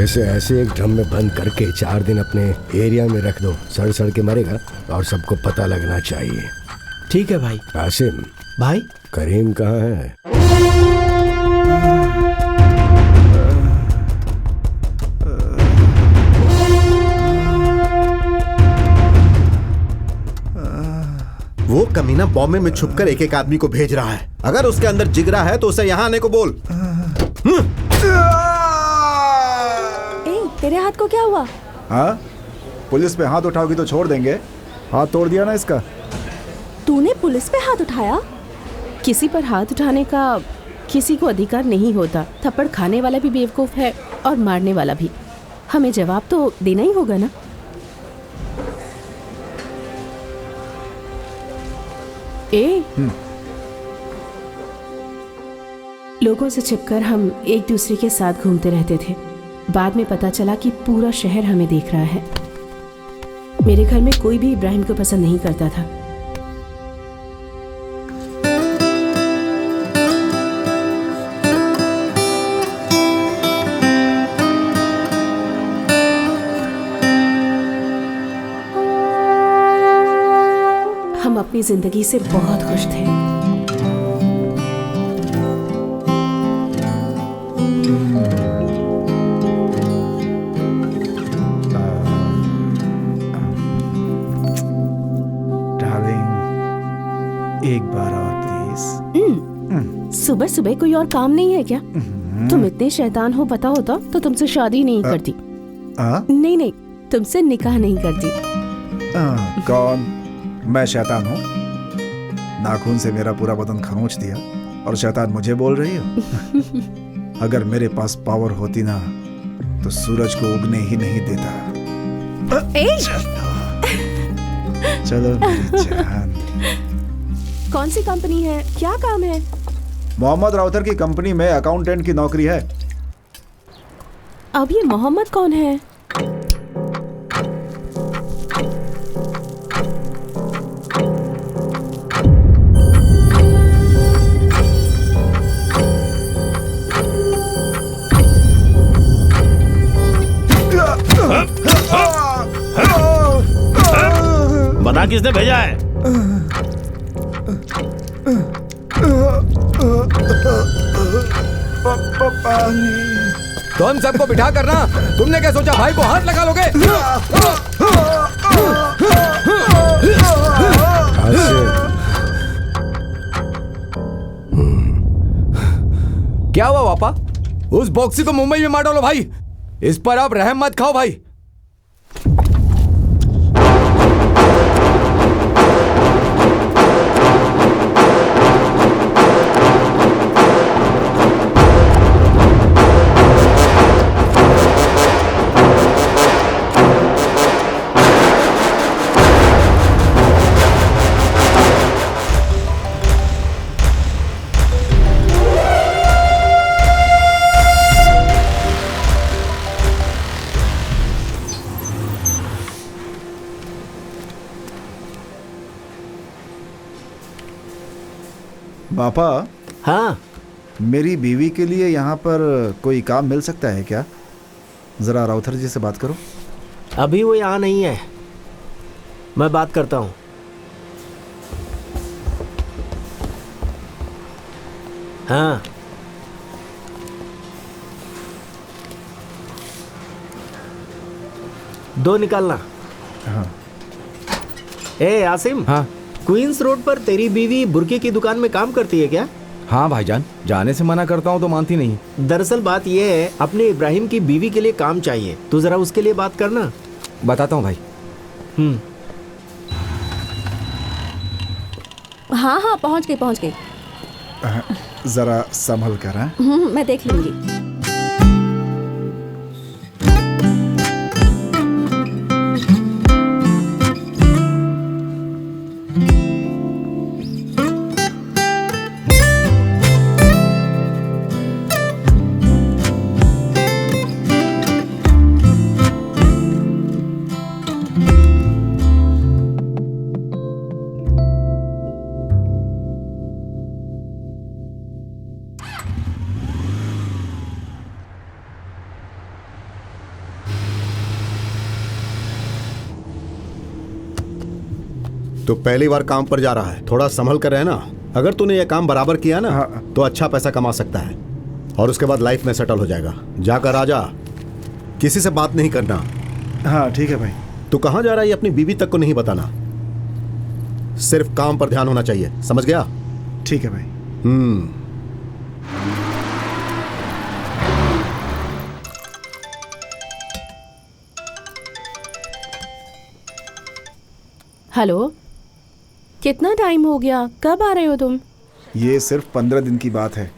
इसे ऐसे एक ड्रम में बंद करके 4 दिन अपने एरिया में रख दो, सड़ सड़ के मरेगा और सबको पता लगना चाहिए। ठीक है भाई। आसिम भाई, करीम कहाँ है? वो कमीना बॉम्बे में छुपकर एक एक आदमी को भेज रहा है। अगर उसके अंदर जिगरा है तो उसे यहाँ आने को बोल। तेरे हाथ को क्या हुआ? हाँ, पुलिस पे हाथ उठाओगी तो छोड़ देंगे। हाथ तोड़ दिया ना इसका। तूने पुलिस पे हाथ उठाया? किसी पर हाथ उठाने का किसी को अधिकार नहीं होता। थप्पड़ खाने वाला भी बेवकूफ है और मारने वाला भी। हमें जवाब तो देना ही होगा ना। लोगों से छिपकर हम एक दूसरे के साथ घूमते रहते थे। बाद में पता चला कि पूरा शहर हमें देख रहा है। मेरे घर में कोई भी इब्राहिम को पसंद नहीं करता था। हम अपनी जिंदगी से बहुत खुश थे। एक बार और प्लीज। सुबह सुबह कोई और काम नहीं है क्या? तुम इतने शैतान हो, पता होता तो तुमसे शादी नहीं करती। नहीं नहीं, तुमसे निकाह नहीं करती। कौन? मैं शैतान हूँ? नाखून से मेरा पूरा बदन खरोंच दिया और शैतान मुझे बोल रही हो? अगर मेरे पास पावर होती ना तो सूरज को उगने ही नहीं देता। चलो मेरी जान। कौन सी कंपनी है? क्या काम है? मोहम्मद राउतर की कंपनी में अकाउंटेंट की नौकरी है। अब ये मोहम्मद कौन है? बता किसने भेजा है? तुम सबको बिठा करना। तुमने क्या सोचा भाई को हाथ लगा लोगे? क्या हुआ पापा? उस बॉक्सी को मुंबई में मार डालो भाई। इस पर आप रहम मत खाओ भाई। पापा। हाँ, मेरी बीवी के लिए यहाँ पर कोई काम मिल सकता है क्या? जरा राउथर जी से बात करो। अभी वो यहाँ नहीं है, मैं बात करता हूँ। हाँ, दो निकालना। हाँ। ए आसिम। हाँ। क्वींस रोड पर तेरी बीवी बुर्की की दुकान में काम करती है क्या? हाँ भाईजान, जाने से मना करता हूँ तो मानती नहीं। दरअसल बात यह है, अपने इब्राहिम की बीवी के लिए काम चाहिए, तो जरा उसके लिए बात करना। बताता हूँ भाई। हाँ हाँ, पहुँच गई। जरा संभल कर। मैं देख लूंगी। तो पहली बार काम पर जा रहा है, थोड़ा संभल कर रहना। अगर तूने ये काम बराबर किया ना तो अच्छा पैसा कमा सकता है और उसके बाद लाइफ में सेटल हो जाएगा। जाकर आजा, किसी से बात नहीं करना। हाँ ठीक है भाई। तू कहाँ जा रहा है ये अपनी बीवी तक को नहीं बताना, सिर्फ काम पर ध्यान होना चाहिए, समझ गया? ठीक है भाई। हेलो, कितना टाइम हो गया? कब आ रहे हो तुम? ये सिर्फ 15 दिन की बात है।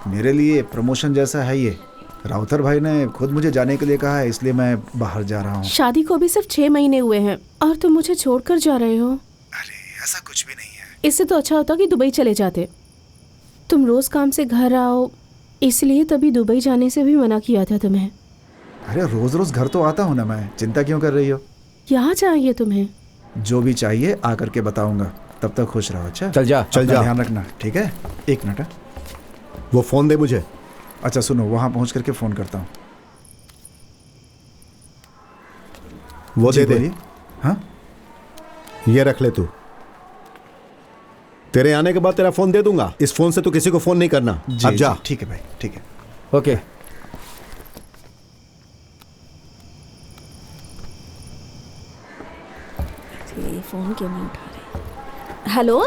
मेरे लिए प्रमोशन जैसा है ये। राउतर भाई ने खुद मुझे जाने के लिए कहा है, इसलिए मैं बाहर जा रहा हूँ। शादी को भी सिर्फ 6 महीने हुए हैं और तुम मुझे छोड़कर जा रहे हो। अरे ऐसा कुछ भी नहीं है। इससे तो अच्छा होता कि दुबई चले जाते। तुम रोज काम से घर आओ, इसलिए तभी दुबई जाने से भी मना किया था तुम्हें। अरे रोज रोज घर तो आता हूँ ना मैं, चिंता क्यों कर रही हो? यहाँ चाहिए तुम्हें? जो भी चाहिए आकर के बताऊंगा, तब तक खुश रहो। अच्छा चल जा। चल जा। ध्यान रखना, ठीक है? 1 मिनट। वो फोन दे मुझे। अच्छा सुनो, वहां पहुंच करके फोन करता हूँ। वो जी, दे दे। बोलिए। हाँ ये रख ले तू, तेरे आने के बाद तेरा फोन दे दूंगा। इस फोन से तू किसी को फोन नहीं करना। जी, अब जा। ठीक है भाई, ठीक है। ओके। ये फोन क्यों नहीं उठा रहे? हेलो,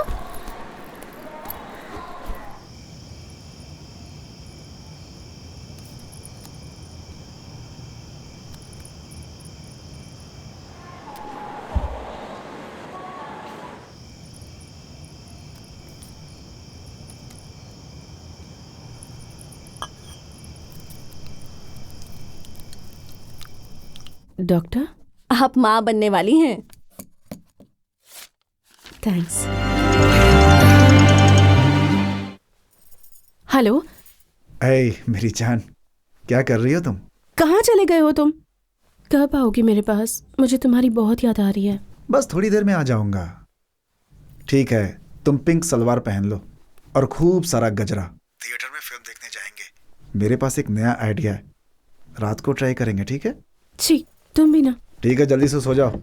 डॉक्टर, आप माँ बनने वाली हैं। थैंक्स। हेलो। ऐ मेरी जान, क्या कर रही हो तुम? कहाँ चले गए हो तुम? कब आओगी मेरे पास? मुझे तुम्हारी बहुत याद आ रही है। बस थोड़ी देर में आ जाऊंगा। ठीक है, तुम पिंक सलवार पहन लो और खूब सारा गजरा। थिएटर में फिल्म देखने जाएंगे। मेरे पास एक नया आइडिया है, रात को ट्राई करेंगे, ठीक है? छी, तुम भी ना। ठीक है, जल्दी से सो जाओ,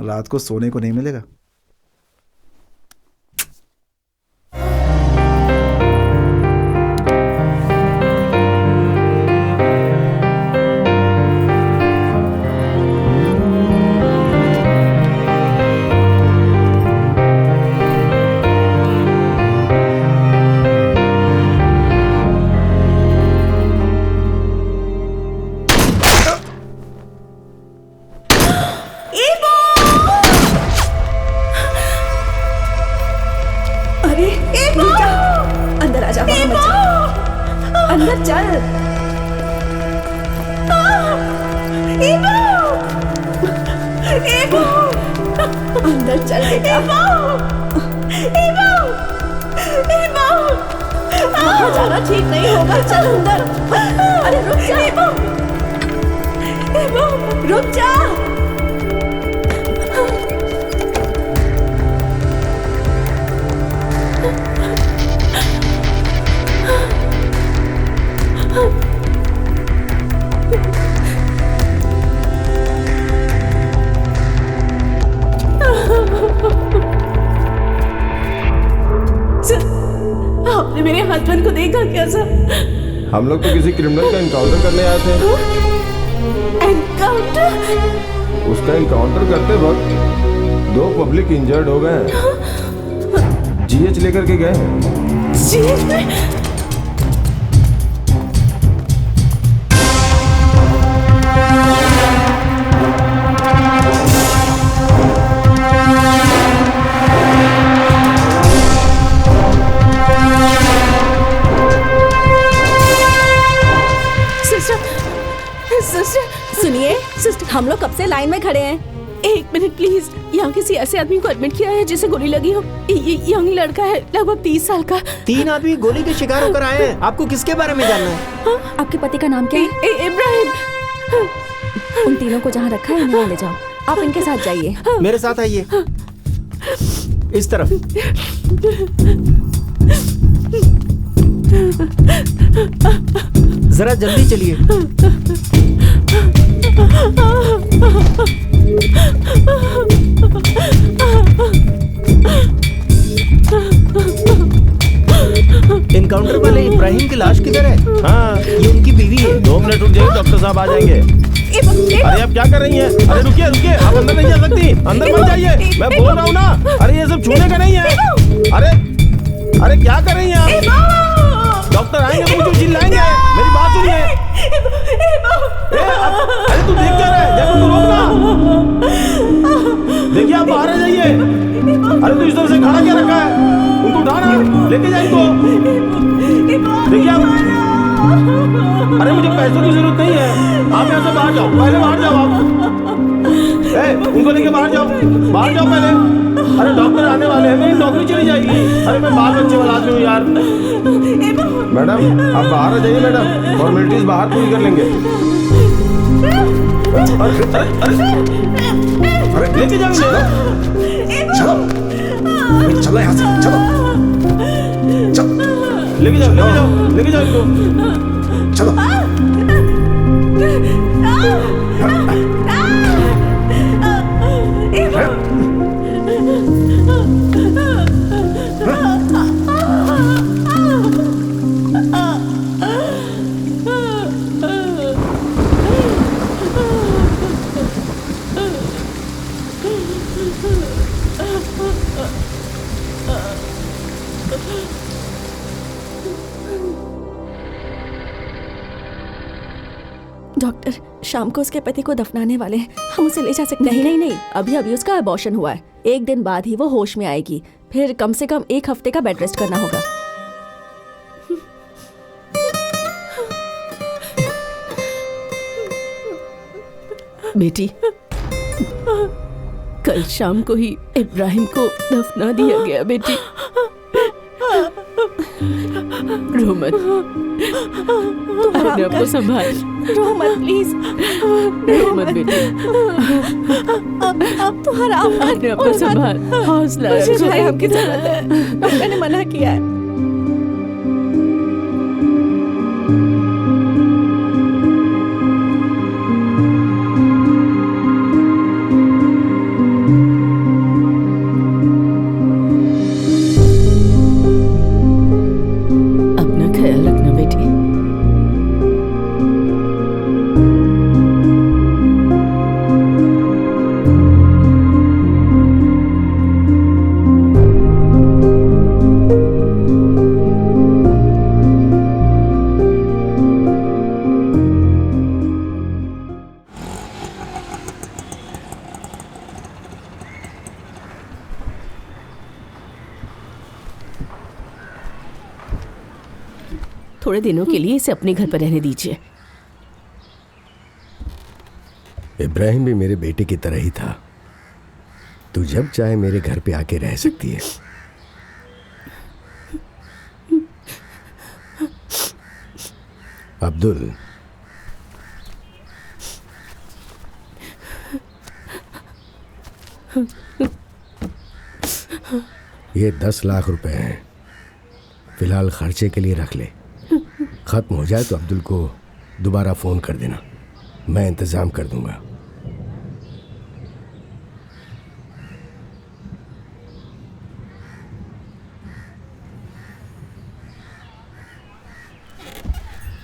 रात को सोने को नहीं मिलेगा। अंदर चल। अंदर चल बेटा। वहाँ जाना ठीक नहीं होगा, चल अंदर। अरे रुक जा, रुक जा। आपने मेरे हस्बैंड को देखा कैसा? हम लोग तो किसी क्रिमिनल का एनकाउंटर करने आए थे। एनकाउंटर? उसका एनकाउंटर करते वक्त 2 पब्लिक इंजर्ड हो गए हैं, जीएच लेकर के गए हैं। जीएच में? सुनिए सिस्टर, हम लोग कब से लाइन में खड़े हैं। 1 मिनट प्लीज। यहाँ किसी ऐसे आदमी को एडमिट किया है जिसे गोली लगी हो। यंग लड़का है, लगभग 30 साल का। 3 आदमी गोली के शिकार होकर आए हैं। आपको किसके बारे में जानना है? हाँ? आपके पति का नाम क्या है? इब्राहिम। उन तीनों को जहाँ रखा है उन्हें ले जाओ। आप इनके साथ जाइए। मेरे साथ आइए, इस तरफ। जरा जल्दी चलिए। इनकाउंटर वाले इब्राहिम की लाश किधर है? हाँ, ये उनकी बीवी है। 2 मिनट रुक जाइए, डॉक्टर साहब आ जाएंगे। अरे आप क्या कर रही हैं? अरे रुकिए रुकिए, आप अंदर नहीं जा सकती, अंदर मत जाइए, मैं बोल रहा हूँ ना। अरे ये सब छूने का नहीं है। अरे क्या कर रही हैं आप? डॉक्टर आएंगे तो मुझे चिल्लाएंगे, मेरी बात सुनिए। अरे तू देख क्या रहा है? देखो तू रोकना। देखिए आप बाहर आ जाइए। अरे तू इस तरह से खड़ा क्या रखा है? उनको उठाना, लेके जाए इनको। देखिए आप, अरे मुझे पैसों की जरूरत नहीं है, आप यहाँ से बाहर जाओ, पहले बाहर जाओ आप। उनको लेके बाहर जाओ पहले। अरे डॉक्टर आने वाले हैं, मेरी नौकरी चली जाएगी। अरे मैं बाल बच्चे वाला आदमी हूँ यार। मैडम आप बाहर आ जाइए मैडम, फॉर्मेलिटीज बाहर पूरी कर लेंगे। अरे लेके जाओ, चलो चलो यहाँ से, चलो लेके जाओ इनको। चलो। डॉक्टर, शाम को उसके पति को दफनाने वाले हैं, हम उसे ले जा सकते हैं? नहीं, अभी उसका अबॉर्शन हुआ है। 1 दिन बाद ही वो होश में आएगी, फिर कम से कम 1 हफ्ते का बेड रेस्ट करना होगा। बेटी, कल शाम को ही इब्राहिम को दफना दिया गया। बेटी रो मत, अपने आप को संभाल। रो मत प्लीज, रो मत बेटी, अब तो आराम कर। अपने आप को संभाल, हौसला रखो। इब्राहिम की जरूरत है, डॉक्टर ने मना किया है। अपना ख्याल रखना बेटी। थोड़े दिनों के लिए इसे अपने घर पर रहने दीजिए। इब्राहिम भी मेरे बेटे की तरह ही था। तू जब चाहे मेरे घर पे आके रह सकती है। अब्दुल, ये 10 लाख रुपए हैं, फिलहाल खर्चे के लिए रख ले। खत्म हो जाए तो अब्दुल को दोबारा फोन कर देना, मैं इंतजाम कर दूंगा।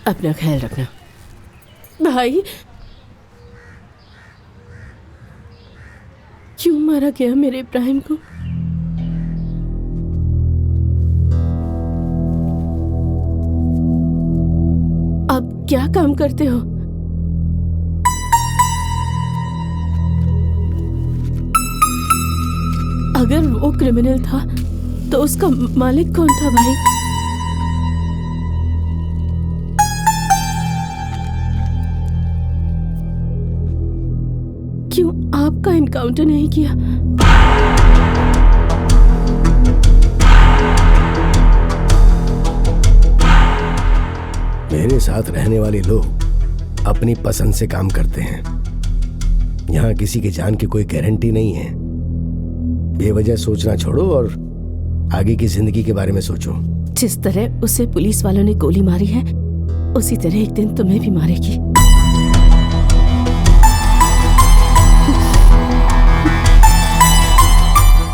अपना ख्याल रखना। भाई, क्यों मारा गया मेरे इब्राहिम को? आप क्या काम करते हो? अगर वो क्रिमिनल था तो उसका मालिक कौन था भाई? क्यों आपका एनकाउंटर नहीं किया? मेरे साथ रहने वाले लोग अपनी पसंद से काम करते हैं। यहाँ किसी की जान की कोई गारंटी नहीं है। बेवजह सोचना छोड़ो और आगे की जिंदगी के बारे में सोचो। जिस तरह उसे पुलिस वालों ने गोली मारी है, उसी तरह एक दिन तुम्हें भी मारेगी।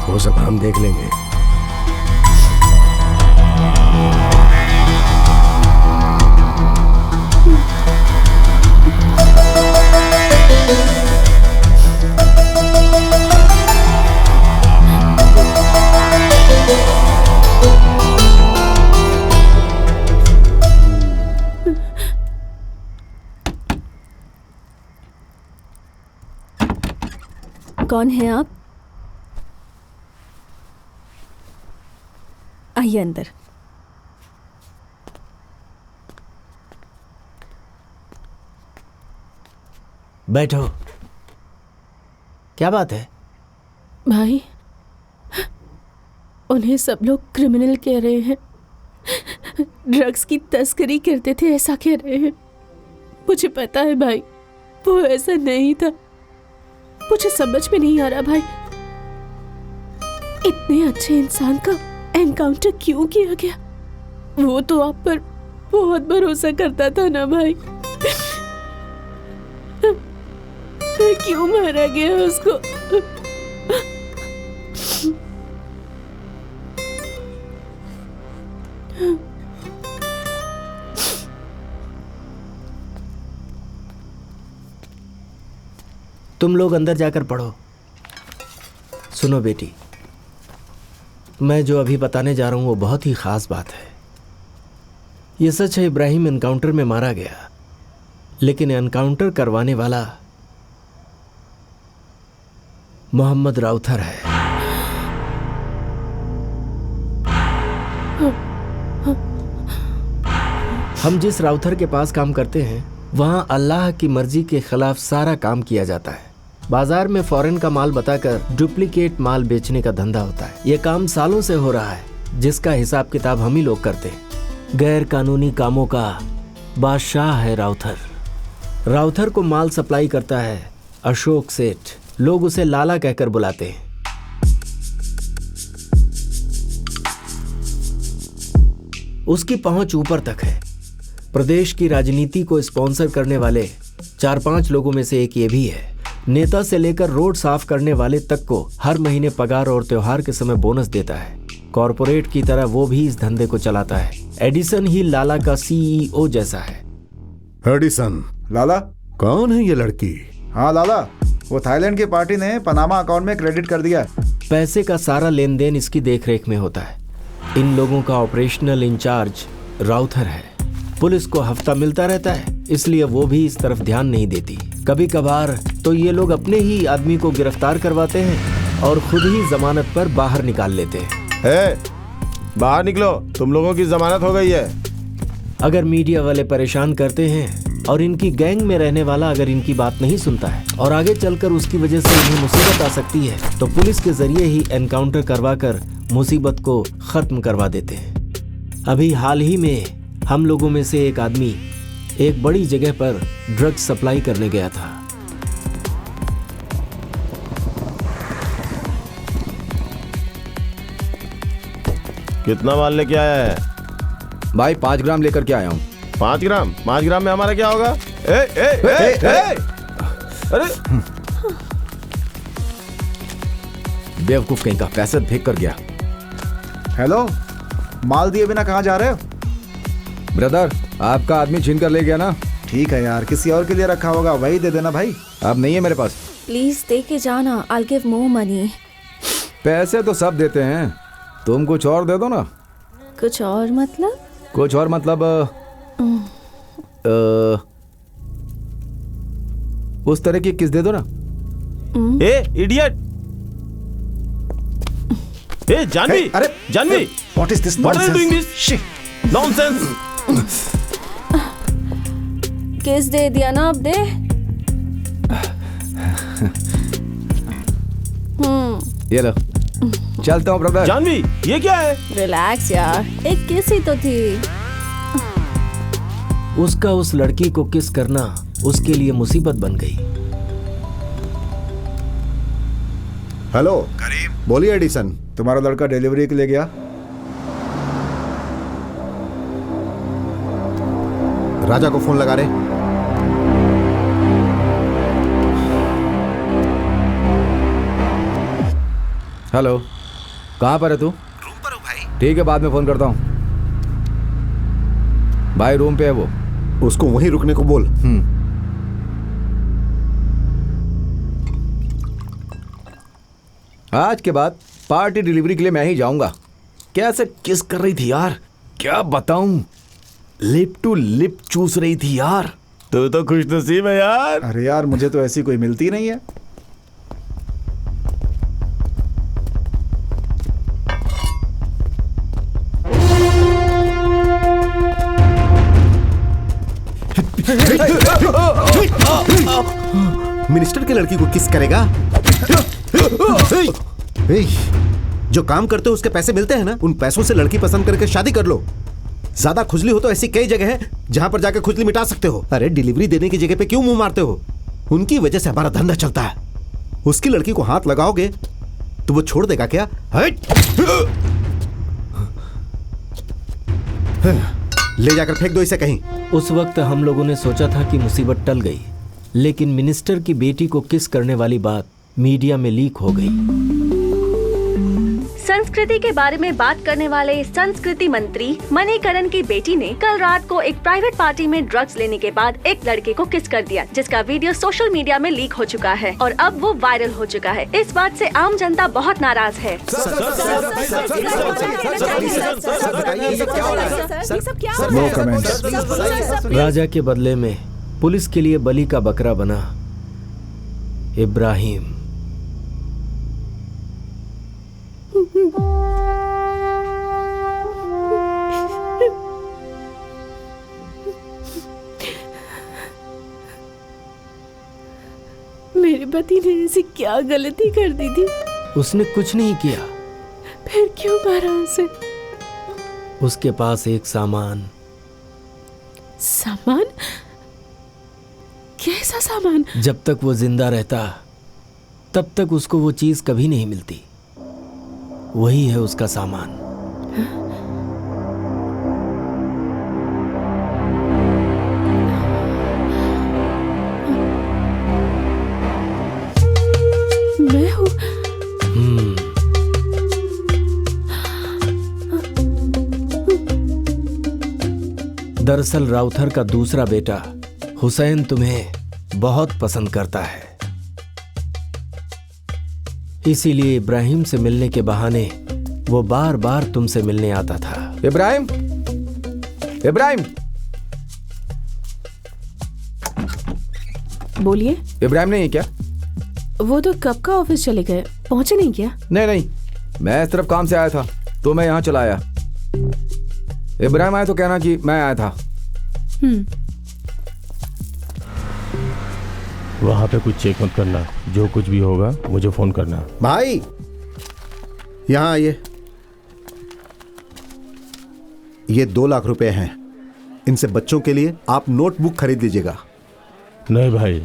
वो सब हम देख लेंगे। कौन है आप? आइए अंदर। बैठो। क्या बात है? भाई, उन्हें सब लोग क्रिमिनल कह रहे हैं, ड्रग्स की तस्करी करते थे ऐसा कह रहे हैं। मुझे पता है भाई, वो ऐसा नहीं था। मुझे समझ में नहीं आ रहा भाई, इतने अच्छे इंसान का एनकाउंटर क्यों किया गया? वो तो आप पर बहुत भरोसा करता था ना भाई। क्यों मारा गया उसको? तुम लोग अंदर जाकर पढ़ो। सुनो बेटी, मैं जो अभी बताने जा रहा हूं वो बहुत ही खास बात है। ये सच है, इब्राहिम एनकाउंटर में मारा गया, लेकिन एनकाउंटर करवाने वाला मोहम्मद राउथर है। हम जिस राउथर के पास काम करते हैं वहां अल्लाह की मर्जी के खिलाफ सारा काम किया जाता है। बाजार में फॉरेन का माल बताकर डुप्लीकेट माल बेचने का धंधा होता है। ये काम सालों से हो रहा है, जिसका हिसाब किताब हम ही लोग करते हैं। गैर कानूनी कामों का बादशाह है राउथर। राउथर को माल सप्लाई करता है अशोक सेठ। लोग उसे लाला कहकर बुलाते हैं। उसकी पहुंच ऊपर तक है। प्रदेश की राजनीति को स्पॉन्सर करने वाले 4-5 लोगों में से एक ये भी है। नेता से लेकर रोड साफ करने वाले तक को हर महीने पगार और त्योहार के समय बोनस देता है। कॉरपोरेट की तरह वो भी इस धंधे को चलाता है। एडिसन ही लाला का सीईओ जैसा है। एडिसन? लाला? कौन है ये लड़की? हाँ लाला, वो थाईलैंड की पार्टी ने पनामा अकाउंट में क्रेडिट कर दिया है। पैसे का सारा लेन देन इसकी देखरेख में होता है। इन लोगों का ऑपरेशनल इंचार्ज राउथर है। पुलिस को हफ्ता मिलता रहता है, इसलिए वो भी इस तरफ ध्यान नहीं देती। कभी कभार तो ये लोग अपने ही आदमी को गिरफ्तार करवाते हैं और खुद ही जमानत पर बाहर निकाल लेते हैं। बाहर निकलो, तुम लोगों की जमानत हो गई है। अगर मीडिया वाले परेशान करते हैं और इनकी गैंग में रहने वाला अगर इनकी बात नहीं सुनता है और आगे चलकर उसकी वजह से इन्हें मुसीबत आ सकती है, तो पुलिस के जरिए ही एनकाउंटर करवाकर मुसीबत को खत्म करवा देते हैं। अभी हाल ही में हम लोगों में से एक आदमी एक बड़ी जगह पर ड्रग्स सप्लाई करने गया था। कितना माल लेके आया है? भाई 5 ग्राम लेकर के आया हूँ। 5 ग्राम? 5 ग्राम में हमारा क्या होगा? अरे बेवकूफ कहीं का, पैसे फेंक कर गया। हेलो, माल दिए बिना कहाँ जा रहे हो? ब्रदर, आपका आदमी छीन कर ले गया ना। ठीक है यार, किसी और के लिए रखा होगा, वही दे देना भाई। अब नहीं है मेरे पास। प्लीज दे के जाना। I'll give more money। पैसे तो सब देते हैं, तुम कुछ और दे दो ना। कुछ और मतलब? कुछ और मतलब उस तरह की किस दे दो ना। इडियट! जानवी! अरे Janvi! What is this What are you doing nonsense? this? Shit! Nonsense! Case दे दिया ना, अब दे। ये लो, चलता हूँ ब्रदर। जानवी, ये क्या है? रिलैक्स यार, एक किस ही तो थी। उसका उस लड़की को किस करना उसके लिए मुसीबत बन गई। हेलो करीम, बोलिए एडिसन। तुम्हारा लड़का डिलीवरी के लिए गया? राजा को फोन लगा रहे। हेलो, कहाँ पर है तू? रूम पर हूँ भाई। ठीक है, बाद में फोन करता हूँ। भाई रूम पे है वो। उसको वहीं रुकने को बोल। आज के बाद पार्टी डिलीवरी के लिए मैं ही जाऊंगा। कैसे किस कर रही थी यार, क्या बताऊं, लिप टू लिप चूस रही थी यार। तू तो खुशनसीब है यार। अरे यार, मुझे तो ऐसी कोई मिलती नहीं है। मिनिस्टर की लड़की को किस करेगा? जो काम करते हो उसके पैसे मिलते हैं ना, उन पैसों से लड़की पसंद करके शादी कर लो। ज्यादा खुजली हो तो ऐसी कई जगह है जहां पर जाकर खुजली मिटा सकते हो। अरे डिलीवरी देने की जगह पे क्यों मुंह मारते हो? उनकी वजह से हमारा धंधा चलता है। उसकी लड़की को हाथ लगाओगे तो वो छोड़ देगा क्या? ले जाकर फेंक दो इसे कहीं। उस वक्त हम लोगों ने सोचा था कि मुसीबत टल गई, लेकिन मिनिस्टर की बेटी को किस करने वाली बात मीडिया में लीक हो गई। संस्कृति के बारे में बात करने वाले संस्कृति मंत्री मणिकरण की बेटी ने कल रात को एक प्राइवेट पार्टी में ड्रग्स लेने के बाद एक लड़के को किस कर दिया, जिसका वीडियो सोशल मीडिया में लीक हो चुका है और अब वो वायरल हो चुका है। इस बात से आम जनता बहुत नाराज है। No comments. राजा के बदले में पुलिस के लिए बलि का बकरा बना इब्राहिम। मेरे पति ने ऐसी क्या गलती कर दी थी? उसने कुछ नहीं किया। फिर क्यों मारा उसे? उसके पास एक सामान। सामान? कैसा सामान? जब तक वो जिंदा रहता तब तक उसको वो चीज कभी नहीं मिलती। वही है उसका सामान। मैं हूँ। दरअसल राउथर का दूसरा बेटा हुसैन तुम्हें बहुत पसंद करता है, इसीलिए इब्राहिम से मिलने के बहाने वो बार बार तुमसे मिलने आता था। इब्राहिम, इब्राहिम, बोलिए। इब्राहिम नहीं है क्या? वो तो कब का ऑफिस चले गए, पहुंचे नहीं क्या? नहीं नहीं, मैं सिर्फ काम से आया था तो मैं यहाँ चला आया। इब्राहिम आया तो कहना कि मैं आया था। वहां पे कुछ चेक मत करना, जो कुछ भी होगा मुझे फोन करना। भाई यहाँ आइए। ये 2 लाख रुपए हैं, इनसे बच्चों के लिए आप नोटबुक खरीद लीजिएगा। नहीं भाई,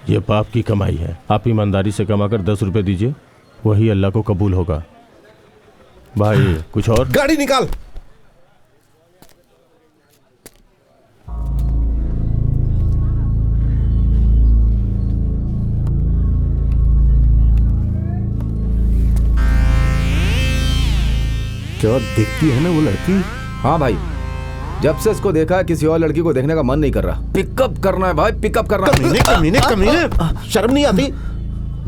ये पाप की कमाई है। आप ईमानदारी से कमाकर 10 रुपए दीजिए, वही अल्लाह को कबूल होगा। भाई कुछ और? गाड़ी निकाल। क्या दिखती है ना वो लड़की? हाँ भाई, जब से इसको देखा किसी और लड़की को देखने का मन नहीं कर रहा। पिकअप करना है भाई, पिकअप करना है। कमीने कमीने कमीने, शर्म नहीं आती?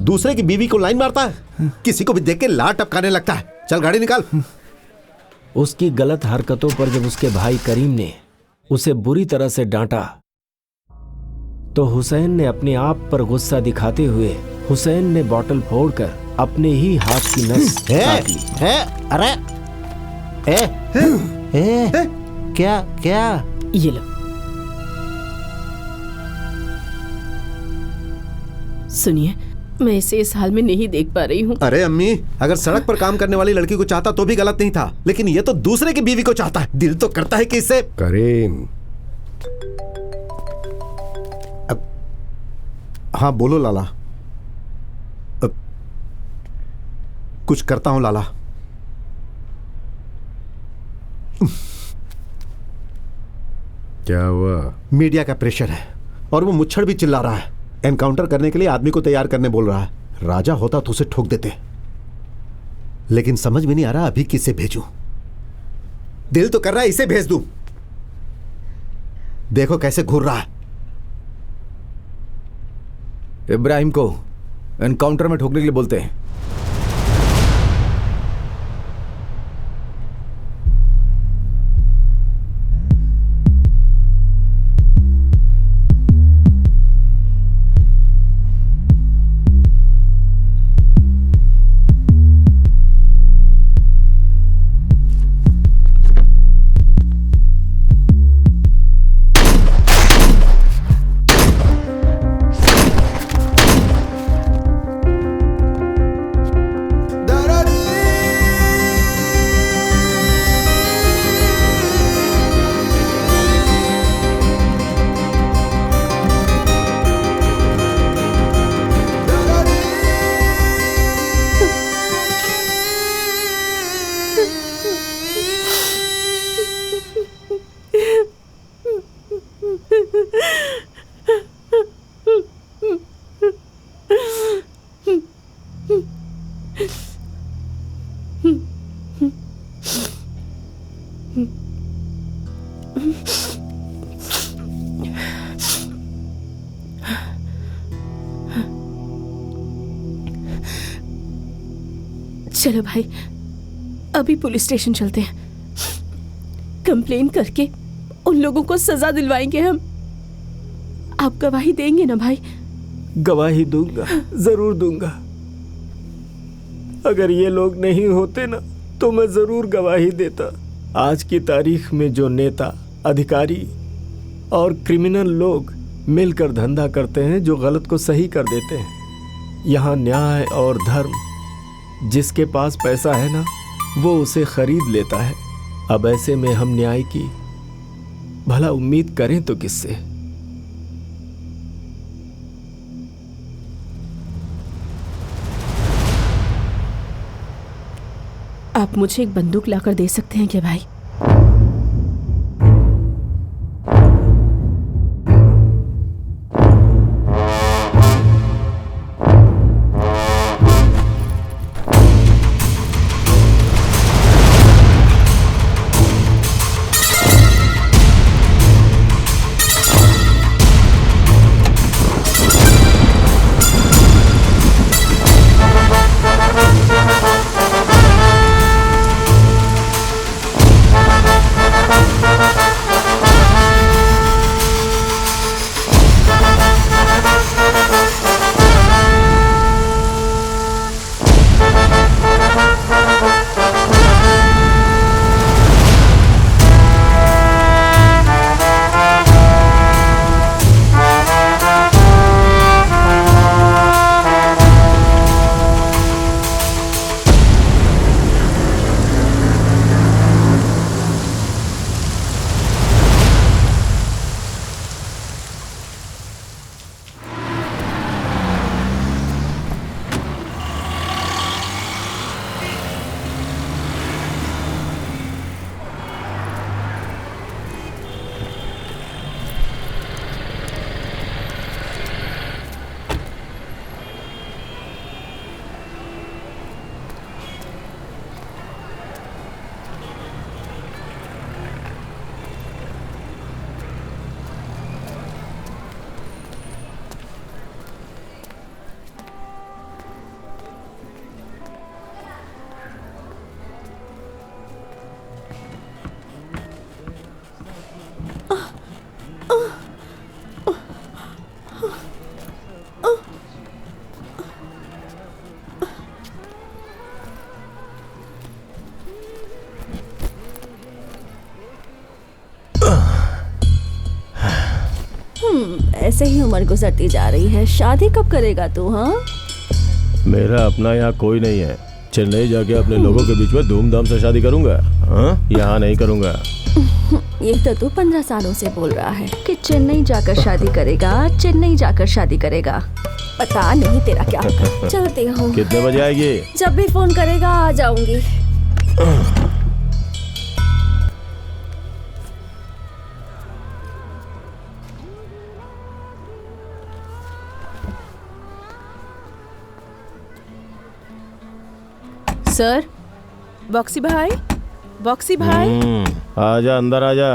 दूसरे की बीवी को लाइन मारता है, किसी को भी देख के लार टपकाने लगता है। चल गाड़ी निकाल। उसकी गलत हरकतों पर जब उसके भाई करीम ने उसे बुरी तरह से डांटा तो हुसैन ने अपने आप पर गुस्सा दिखाते हुए हुसैन ने बॉटल फोड़कर अपने ही हाथ की नस काट ली। अरे क्या क्या? ये लो। सुनिए, मैं इसे इस हाल में नहीं देख पा रही हूँ। अरे अम्मी, अगर सड़क पर काम करने वाली लड़की को चाहता तो भी गलत नहीं था, लेकिन ये तो दूसरे की बीवी को चाहता है। दिल तो करता है कि इससे। करीम, हाँ बोलो लाला। कुछ करता हूं लाला। क्या हुआ? मीडिया का प्रेशर है और वो मुच्छड़ भी चिल्ला रहा है। एनकाउंटर करने के लिए आदमी को तैयार करने बोल रहा है। राजा होता तो उसे ठोक देते, लेकिन समझ में नहीं आ रहा अभी किसे भेजूं। दिल तो कर रहा है इसे भेज दूं। देखो कैसे घूर रहा है। इब्राहिम को एनकाउंटर में ठोकने के लिए बोलते हैं। चलो भाई, अभी पुलिस स्टेशन चलते हैं। कंप्लेन करके उन लोगों को सजा दिलवाएंगे हम। आप गवाही देंगे ना भाई? गवाही दूंगा, जरूर दूंगा। अगर ये लोग नहीं होते ना तो मैं जरूर गवाही देता। आज की तारीख में जो नेता, अधिकारी और क्रिमिनल लोग मिलकर धंधा करते हैं, जो गलत को सही कर देते हैं। यहाँ न्याय और धर्म, जिसके पास पैसा है ना वो उसे खरीद लेता है। अब ऐसे में हम न्याय की भला उम्मीद करें तो किससे? आप मुझे एक बंदूक लाकर दे सकते हैं क्या भाई? ऐसे ही उम्र गुजरती जा रही है। शादी कब करेगा तू? हाँ, मेरा अपना यहाँ कोई नहीं है। चेन्नई जाके अपने लोगों के बीच में धूमधाम से शादी करूंगा। हाँ, यहाँ नहीं करूंगा। ये तो तू 15 सालों से बोल रहा है कि चेन्नई जाकर शादी करेगा, चेन्नई जाकर शादी करेगा। पता नहीं तेरा क्या होगा। चलती हूँ। कितने बजे आएगी? जब भी फोन करेगा आ जाऊंगी। सर, बॉक्सी भाई, बॉक्सी भाई। आजा, अंदर आजा।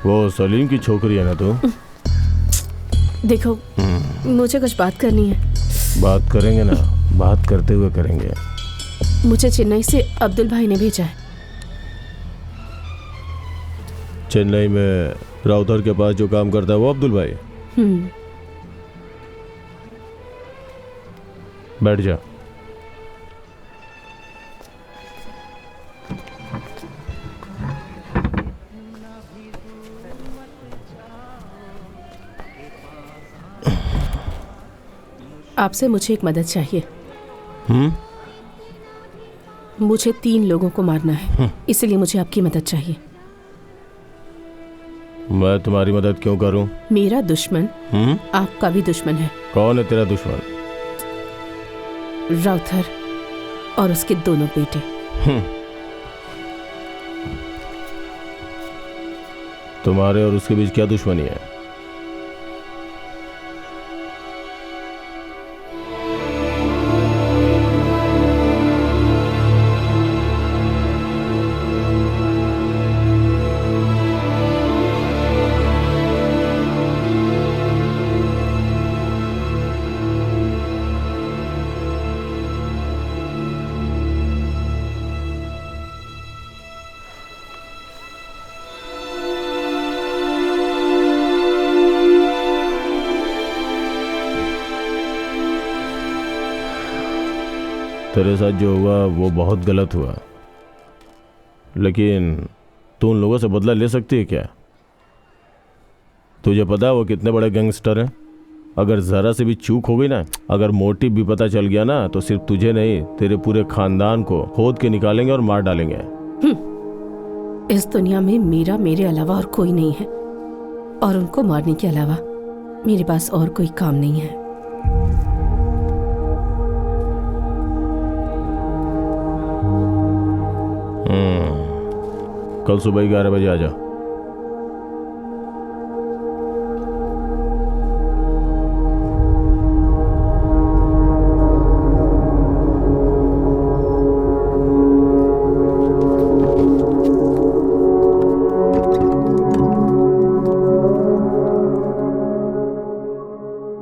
वो सलीम की छोकरी है ना तू? देखो, मुझे कुछ बात करनी है। बात करेंगे ना, बात करते हुए करेंगे। मुझे चेन्नई से अब्दुल भाई ने भेजा है। चेन्नई में राउतर के पास जो काम करता है वो अब्दुल भाई? बैठ जा। आपसे मुझे एक मदद चाहिए। मुझे 3 लोगों को मारना है, इसलिए मुझे आपकी मदद चाहिए। मैं तुम्हारी मदद क्यों करूं? मेरा दुश्मन आपका भी दुश्मन है। कौन है तेरा दुश्मन? राउथर और उसके दोनों बेटे। तुम्हारे और उसके बीच क्या दुश्मनी है? तेरे साथ जो हुआ वो बहुत गलत हुआ, लेकिन तू उन लोगों से बदला ले सकती है क्या? तुझे पता है वो कितने बड़े गैंगस्टर हैं? अगर जरा से भी चूक हो गई ना, अगर मोटिव भी पता चल गया ना, तो सिर्फ तुझे नहीं तेरे पूरे खानदान को खोद के निकालेंगे और मार डालेंगे। इस दुनिया में मेरे अलावा और कोई नहीं है, और उनको मारने के अलावा मेरे पास और कोई काम नहीं है। कल सुबह 11 बजे आ जा।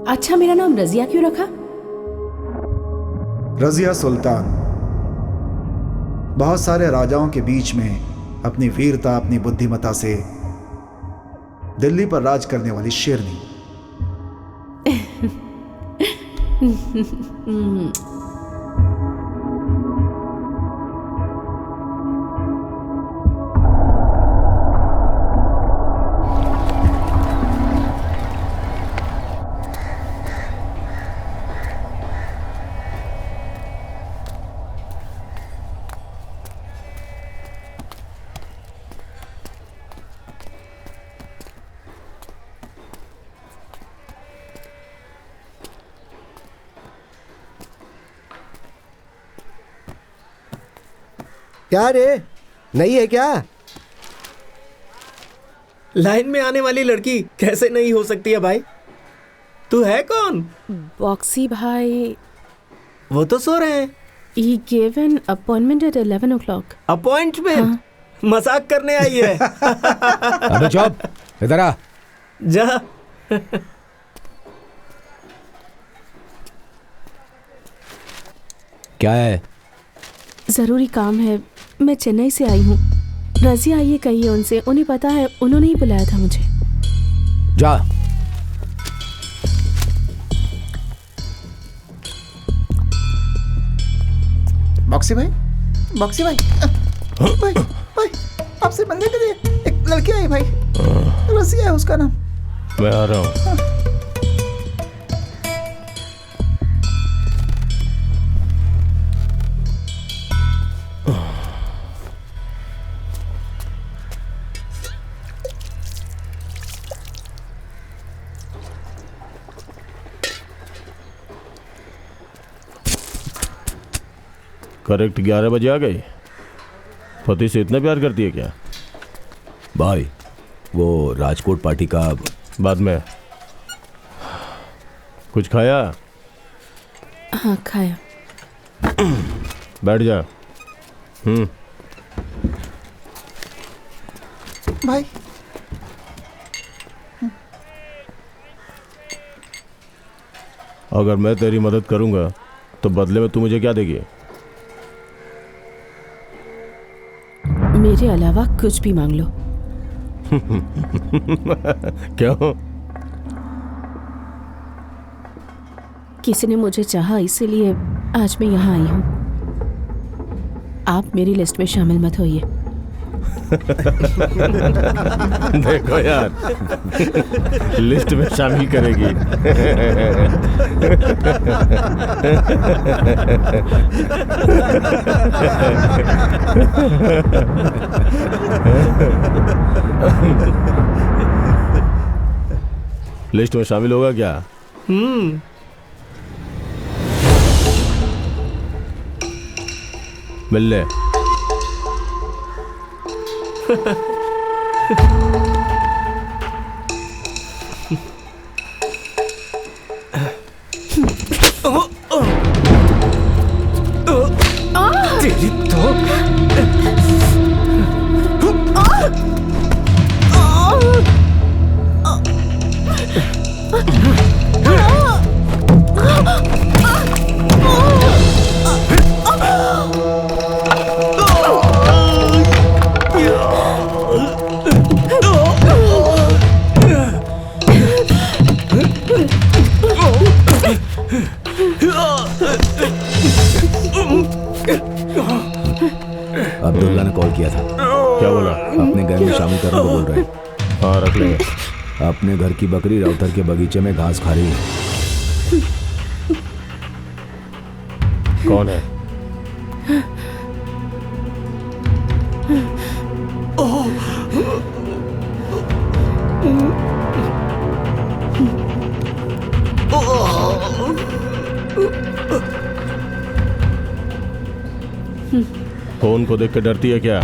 अच्छा, मेरा नाम रजिया क्यों रखा? रजिया सुल्तान, बहुत सारे राजाओं के बीच में अपनी वीरता, अपनी बुद्धिमत्ता से दिल्ली पर राज करने वाली शेरनी। क्या रे, नहीं है क्या? लाइन में आने वाली लड़की कैसे नहीं हो सकती है भाई? तू है कौन? बॉक्सी भाई। वो तो सो रहे हैं। He gave an appointment at 11 o'clock. Appointment? मजाक करने आई है। अबे चुप, इधर आ। जा। क्या है? जरूरी काम है, मैं चेन्नई से आई हूँ। रजिया आइए कहिए उनसे, उन्हें पता है, उन्होंने ही बुलाया था मुझे। जा। बॉक्सी भाई, बॉक्सी भाई, भाई, भाई, आपसे मिलने के लिए एक लड़की आई भाई, रजिया है उसका नाम। मैं आ रहा हूँ। करेक्ट 11 बजे आ गई। पति से इतना प्यार करती है क्या? भाई वो राजकोट पार्टी का बाद में। कुछ खाया? हाँ, खाया। बैठ जा। भाई अगर मैं तेरी मदद करूंगा तो बदले में तू मुझे क्या देगी? मेरे अलावा कुछ भी मांग लो। क्यों? किसी ने मुझे चाहा, इसीलिए आज मैं यहाँ आई हूँ। आप मेरी लिस्ट में शामिल मत होइए। देखो यार, लिस्ट में शामिल करेगी। लिस्ट में शामिल होगा क्या? मिल ले। तेरी तो अब्दुल्ला ने कॉल किया था। क्या बोला? अपने गैंग में शामिल करने को बोल रहे हैं। हाँ, रख लेंगे। अपने घर की बकरी राउतर के बगीचे में घास खा रही है। कौन है? फोन को देख के डरती है क्या?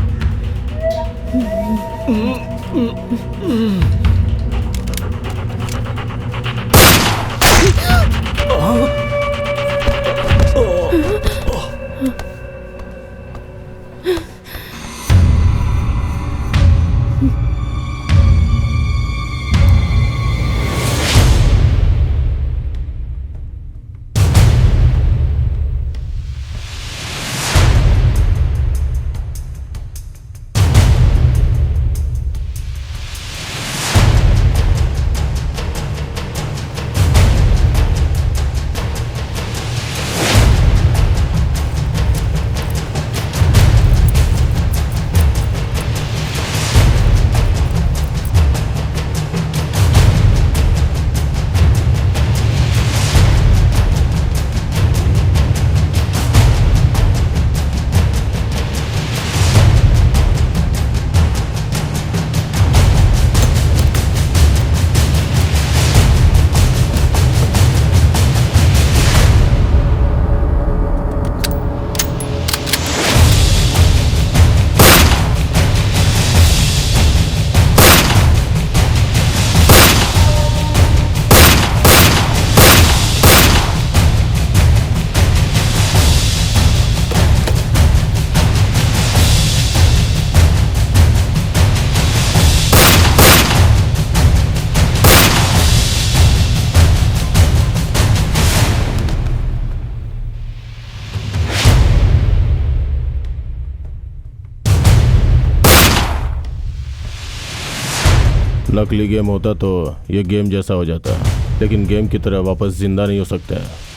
नकली गेम होता तो ये गेम जैसा हो जाता, लेकिन गेम की तरह वापस जिंदा नहीं हो सकता है।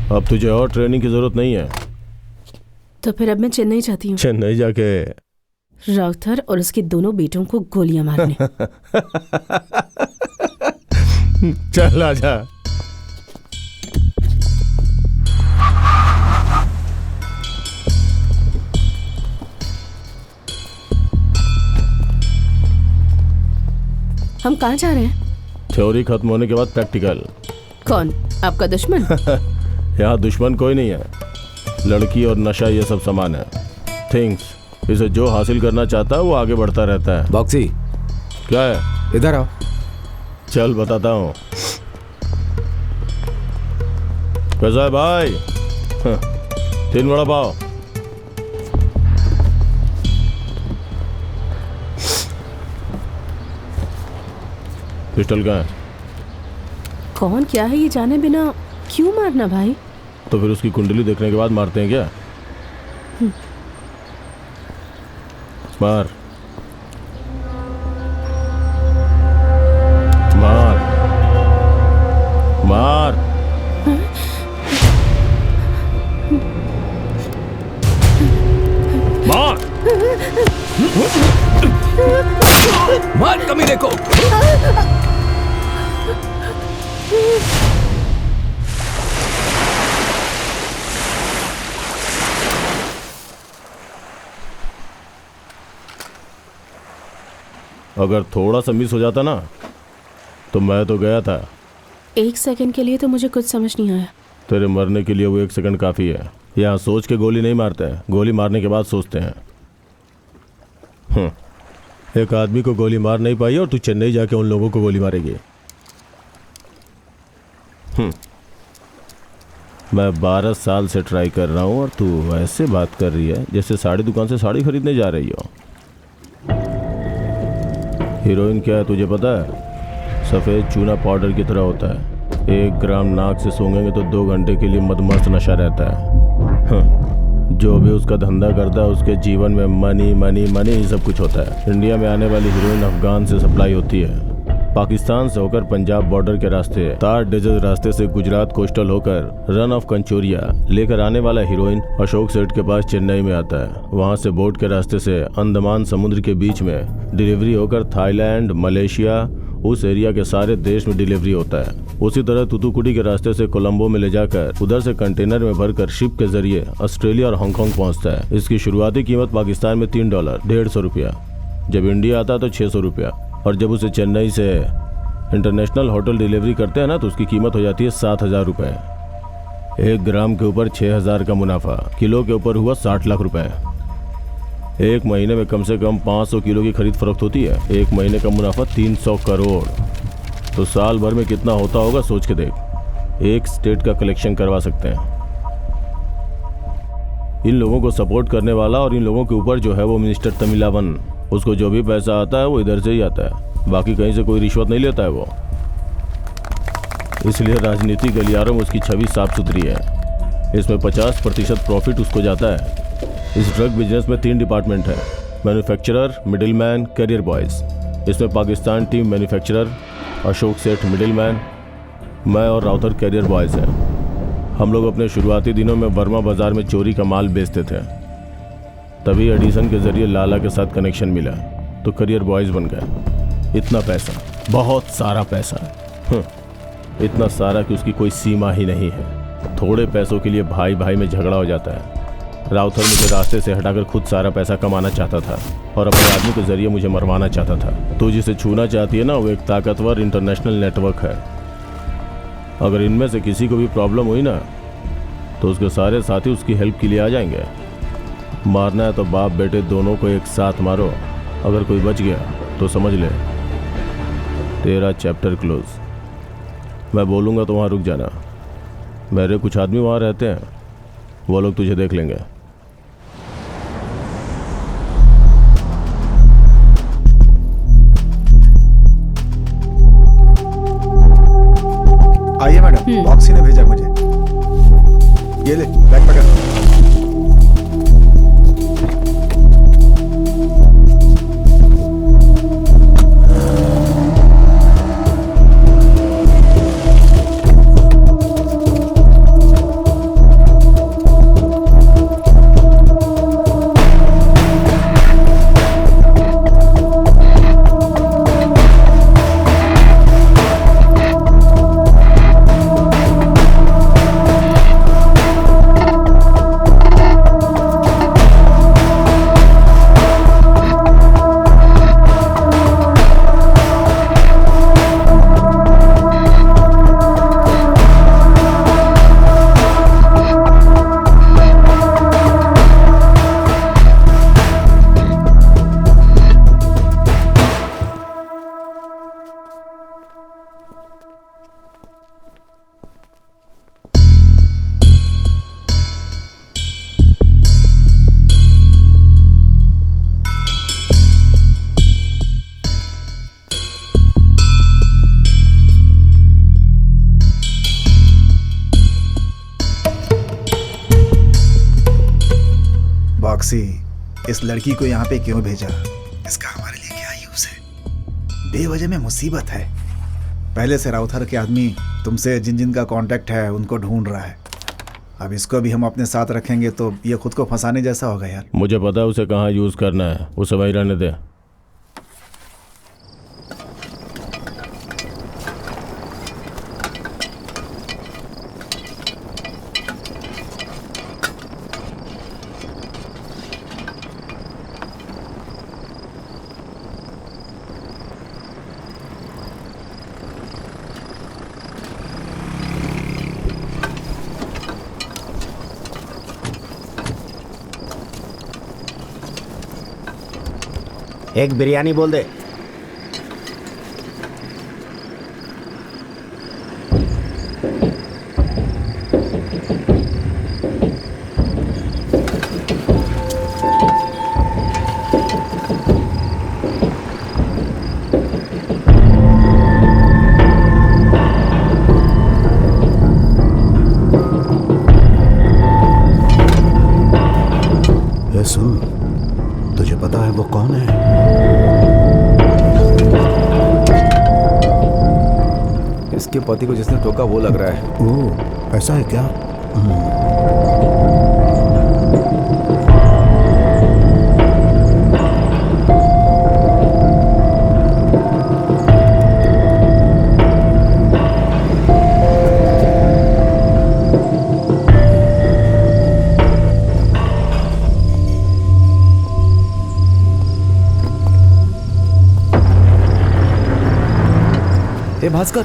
अब तुझे और ट्रेनिंग की जरूरत नहीं है। तो फिर अब मैं चेन्नई जाती हूँ। चेन्नई जाके राउथर और उसके दोनों बेटों को गोलियां मारने। चल आजा। हम कहाँ जा रहे हैं? थ्योरी खत्म होने के बाद प्रैक्टिकल। कौन? आपका दुश्मन? यहाँ दुश्मन कोई नहीं है, लड़की और नशा ये सब समान है। थिंग्स, इसे जो हासिल करना चाहता है वो आगे बढ़ता रहता है। बॉक्सी, क्या है? इधर आओ। चल बताता हूँ। कैसा है भाई? 3 वड़ा पाव। पिस्टल कहाँ है? कौन क्या है ये जाने बिना क्यों मारना भाई? तो फिर उसकी कुंडली देखने के बाद मारते हैं क्या? मार मार मार। मार मार कमीने को। अगर थोड़ा सा मिस हो जाता ना तो मैं तो गया था। 1 सेकंड के लिए तो मुझे कुछ समझ नहीं आया। तेरे मरने के लिए वो 1 सेकंड काफ़ी है। यहाँ सोच के गोली नहीं मारते हैं, गोली मारने के बाद सोचते हैं। एक आदमी को गोली मार नहीं पाई और तू चेन्नई जाके उन लोगों को गोली मारेगी। मैं 12 साल से ट्राई कर रहा हूँ और तू ऐसे बात कर रही है जैसे साड़ी दुकान से साड़ी खरीदने जा रही हो। हीरोइन क्या है तुझे पता है? सफ़ेद चूना पाउडर की तरह होता है। 1 ग्राम नाक से सूंघेंगे तो 2 घंटे के लिए मदमस्त नशा रहता है। जो भी उसका धंधा करता है उसके जीवन में मनी मनी मनी ही सब कुछ होता है। इंडिया में आने वाली हीरोइन अफगान से सप्लाई होती है, पाकिस्तान से होकर पंजाब बॉर्डर के रास्ते, तार डेजर्ट रास्ते से गुजरात कोस्टल होकर रन ऑफ कंचोरिया लेकर आने वाला हीरोइन अशोक सेठ के पास चेन्नई में आता है। वहां से बोट के रास्ते से अंडमान समुद्र के बीच में डिलीवरी होकर थाईलैंड, मलेशिया, उस एरिया के सारे देश में डिलीवरी होता है। उसी तरह तुतुकुड़ी के रास्ते से कोलंबो में ले जाकर उधर से कंटेनर में भरकर शिप के जरिए ऑस्ट्रेलिया और हांगकांग पहुंचता है। इसकी शुरुआती कीमत पाकिस्तान में $3, 150 रुपया। जब इंडिया आता तो 600 रुपया। और जब उसे चेन्नई से इंटरनेशनल होटल डिलीवरी करते हैं ना तो उसकी कीमत हो जाती है 7,000 रुपये। 1 ग्राम के ऊपर 6,000 का मुनाफा, किलो के ऊपर हुआ 60 लाख रुपए। 1 महीने में कम से कम 500 किलो की खरीद फरोख्त होती है। 1 महीने का मुनाफा 300 करोड़। तो साल भर में कितना होता होगा सोच के देख। एक स्टेट का कलेक्शन करवा सकते हैं। इन लोगों को सपोर्ट करने वाला और इन लोगों के ऊपर जो है वो मिनिस्टर तमिलावन, उसको जो भी पैसा आता है वो इधर से ही आता है, बाकी कहीं से कोई रिश्वत नहीं लेता है वो। इसलिए राजनीतिक गलियारों में उसकी छवि साफ सुथरी है। इसमें 50% प्रॉफिट उसको जाता है। इस ड्रग बिजनेस में 3 डिपार्टमेंट है, मैन्युफैक्चरर, मिडिलमैन, कैरियर बॉयज़। इसमें पाकिस्तान टीम मैन्युफैक्चरर, अशोक सेठ मिडिलमैन, मैं और राउथर कैरियर बॉयज़ हैं। हम लोग अपने शुरुआती दिनों में वर्मा बाजार में चोरी का माल बेचते थे। तभी एडिसन के जरिए लाला के साथ कनेक्शन मिला तो करियर बॉयज़ बन गए। इतना पैसा, बहुत सारा पैसा, इतना सारा कि उसकी कोई सीमा ही नहीं है। थोड़े पैसों के लिए भाई भाई में झगड़ा हो जाता है। राउथर मुझे रास्ते से हटाकर खुद सारा पैसा कमाना चाहता था और अपने आदमी के जरिए मुझे मरवाना चाहता था। तो जिसे छूना चाहती है ना, वो एक ताकतवर इंटरनेशनल नेटवर्क है। अगर इनमें से किसी को भी प्रॉब्लम हुई ना तो उसके सारे साथी उसकी हेल्प के लिए आ जाएंगे। मारना है तो बाप बेटे दोनों को एक साथ मारो। अगर कोई बच गया तो समझ ले तेरा चैप्टर क्लोज। मैं बोलूँगा तो वहाँ रुक जाना। मेरे कुछ आदमी वहाँ रहते हैं, वो लोग तुझे देख लेंगे। आइए मैडम, बॉक्सी ने भेजा मुझे। ये ले, बैग पकड़। बॉक्सी, इस लड़की को यहाँ पे क्यों भेजा? इसका हमारे लिए क्या यूज है? बेवजह में मुसीबत है। पहले से राउथर के आदमी तुमसे जिन जिन का कांटेक्ट है उनको ढूंढ रहा है। अब इसको भी हम अपने साथ रखेंगे तो ये खुद को फंसाने जैसा होगा यार। मुझे पता है उसे कहाँ यूज करना है, उसे वहीं रहने दे। एक बिरयानी बोल दे। ए सुन, तुझे पता है वो कौन है? इसके पति को जिसने ठोका वो लग रहा है। ओह, ऐसा है क्या? ए भास्कर,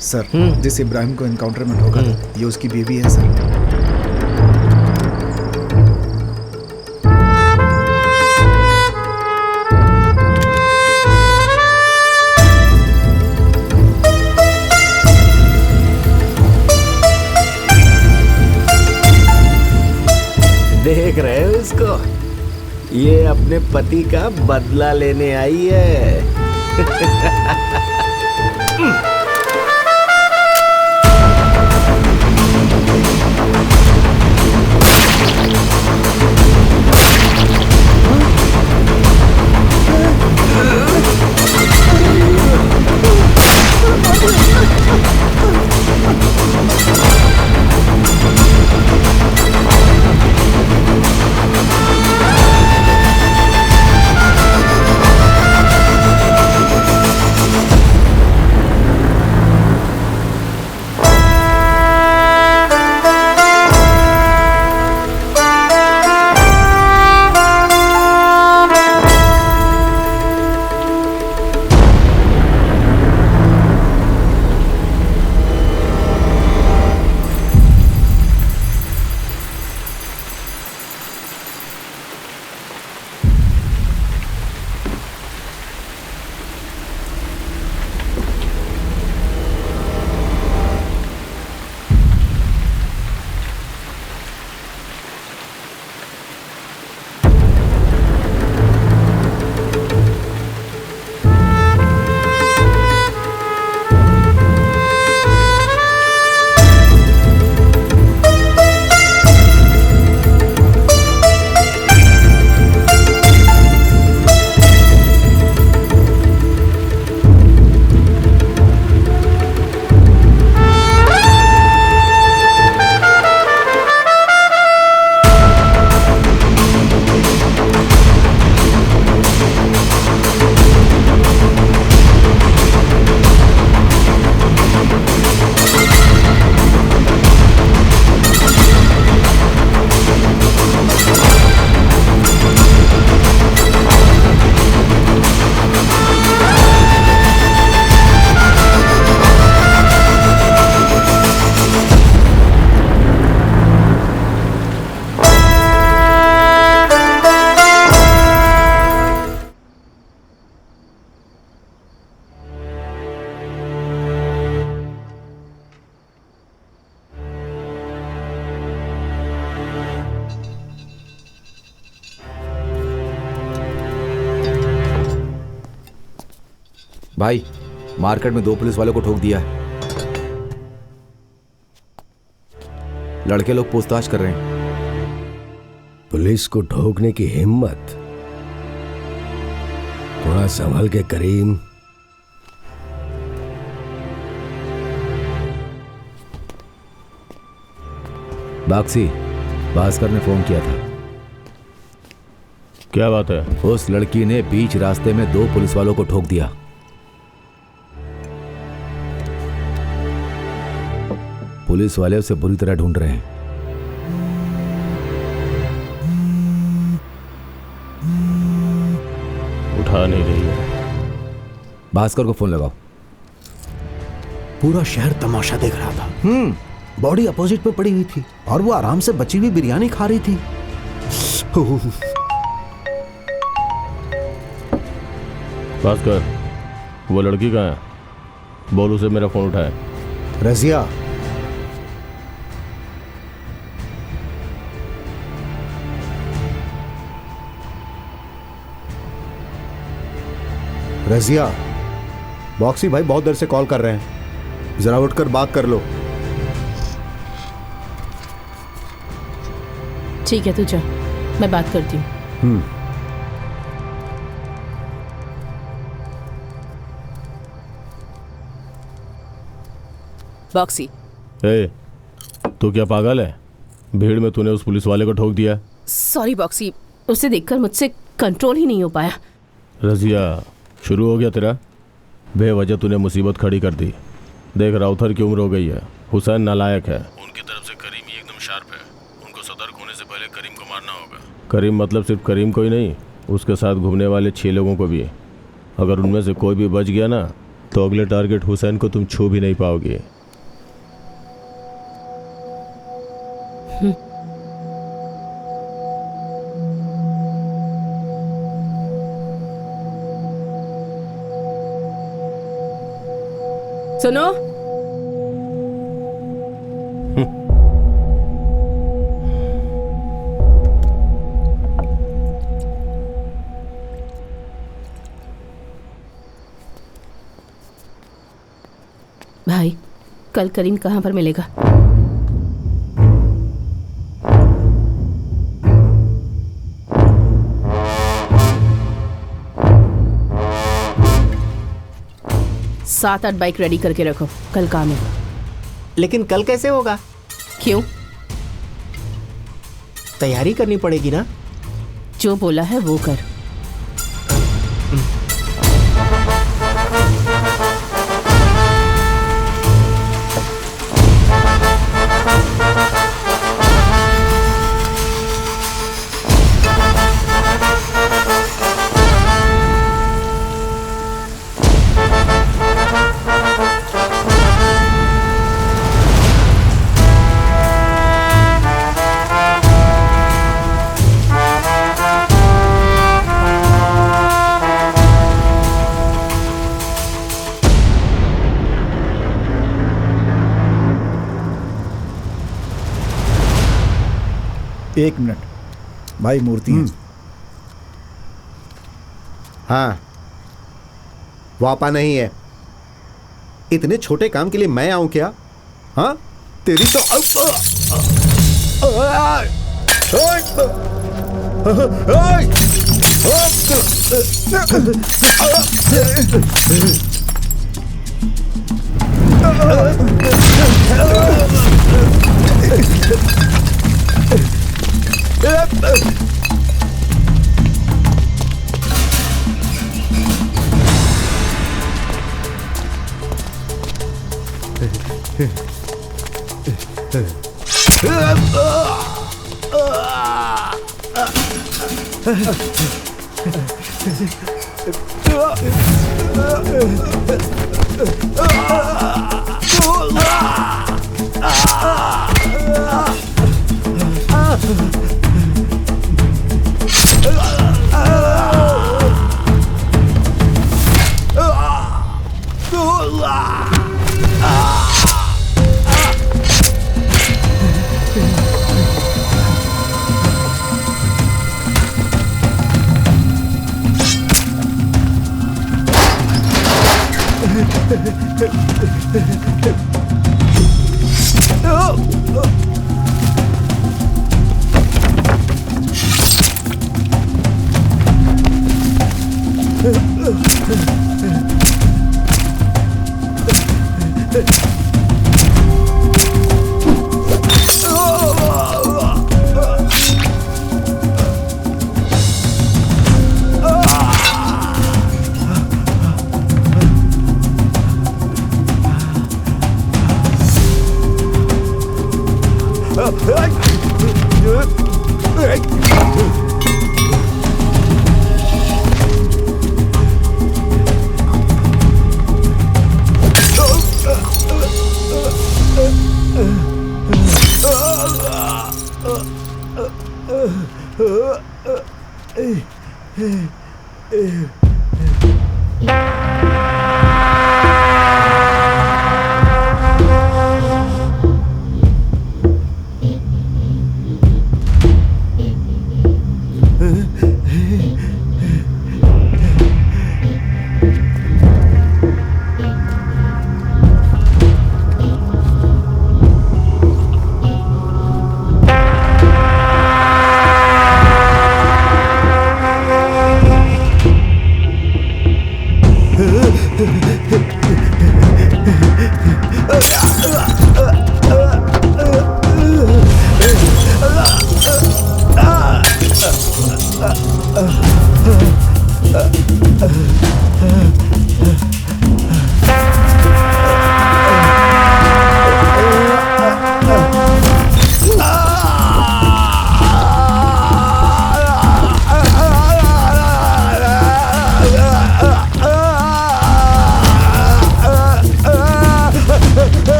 सर, जिस इब्राहिम को एनकाउंटर में ठोका था, ये उसकी बीवी है सर। देख रहे हो इसको? ये अपने पति का बदला लेने आई है। भाई, मार्केट में 2 पुलिस वालों को ठोक दिया है। लड़के लोग पूछताछ कर रहे हैं। पुलिस को ठोकने की हिम्मत? थोड़ा संभल के करीम। बाक्सी, भास्कर ने फोन किया था। क्या बात है? उस लड़की ने बीच रास्ते में 2 पुलिस वालों को ठोक दिया। पुलिस वाले उसे बुरी तरह ढूंढ रहे हैं। उठा नहीं रही है। भास्कर को फोन लगाओ। पूरा शहर तमाशा देख रहा था। बॉडी अपोजिट में पड़ी हुई थी और वो आराम से बची हुई बिरयानी खा रही थी। भास्कर, वो लड़की कहाँ है? बोल उसे मेरा फोन उठाए। रजिया, रजिया, बॉक्सी भाई बहुत देर से कॉल कर रहे हैं, जरा उठकर बात कर लो। ठीक है, तू जा, मैं बात करती हूँ। बॉक्सी, ए, तू क्या पागल है? भीड़ में तूने उस पुलिस वाले को ठोक दिया। सॉरी बॉक्सी, उसे देखकर मुझसे कंट्रोल ही नहीं हो पाया। रजिया, शुरू हो गया तेरा। बेवजह तूने मुसीबत खड़ी कर दी। देख, राउथर की उम्र हो गई है, हुसैन नालायक है। उनकी तरफ से करीम ही एकदम शार्प है। उनको सतर्क होने से पहले करीम को मारना होगा। करीम मतलब सिर्फ करीम को ही नहीं, उसके साथ घूमने वाले 6 लोगों को भी। अगर उनमें से कोई भी बच गया ना, तो अगले टारगेट हुसैन को तुम छू भी नहीं पाओगे। सुनो, भाई, कल करीम कहाँ पर मिलेगा? सात 8 बाइक रेडी करके रखो, कल काम है। लेकिन कल कैसे होगा? क्यों? तैयारी करनी पड़ेगी ना। जो बोला है वो कर। एक मिनट भाई, मूर्ति है। हाँ, वापा नहीं है। इतने छोटे काम के लिए मैं आऊं क्या? हाँ, तेरी तो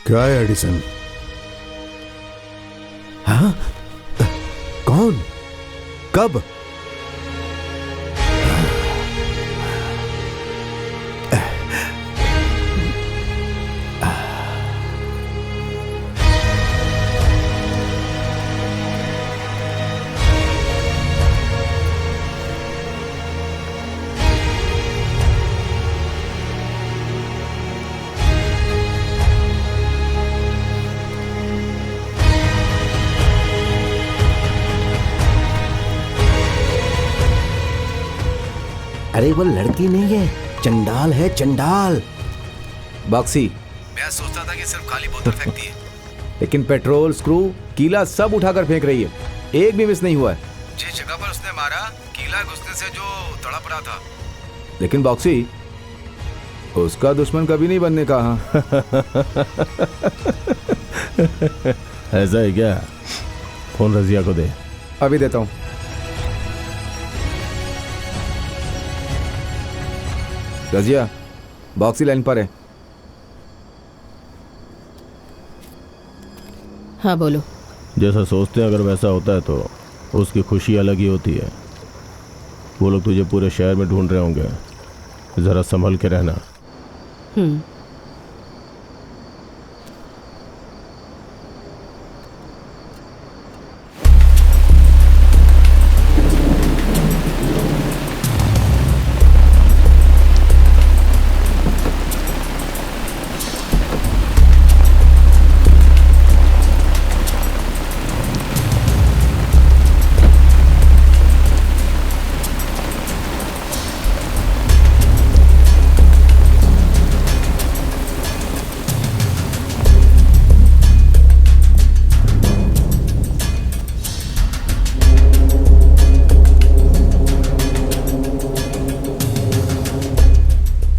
क्या है एडिसन? हाँ? कौन? कब? अरे वो लड़की नहीं है, चंडाल है, चंडाल। बॉक्सी, मैं सोचता था कि सिर्फ खाली बोतल फेंकती है, लेकिन पेट्रोल, स्क्रू, कीला सब उठाकर फेंक रही है। एक भी मिस नहीं हुआ है। जिस जगह पर उसने मारा, कीला घुसने से जो तड़प रहा था। लेकिन बॉक्सी, उसका दुश्मन कभी नहीं बनने का। हाँ। ऐसा है क्या? फोन रजिया को दे। अभी देता हूँ। रजिया, बॉक्सी लाइन पर है। हाँ बोलो। जैसा सोचते हैं अगर वैसा होता है तो उसकी खुशी अलग ही होती है। वो लोग तुझे पूरे शहर में ढूंढ रहे होंगे, जरा संभल के रहना।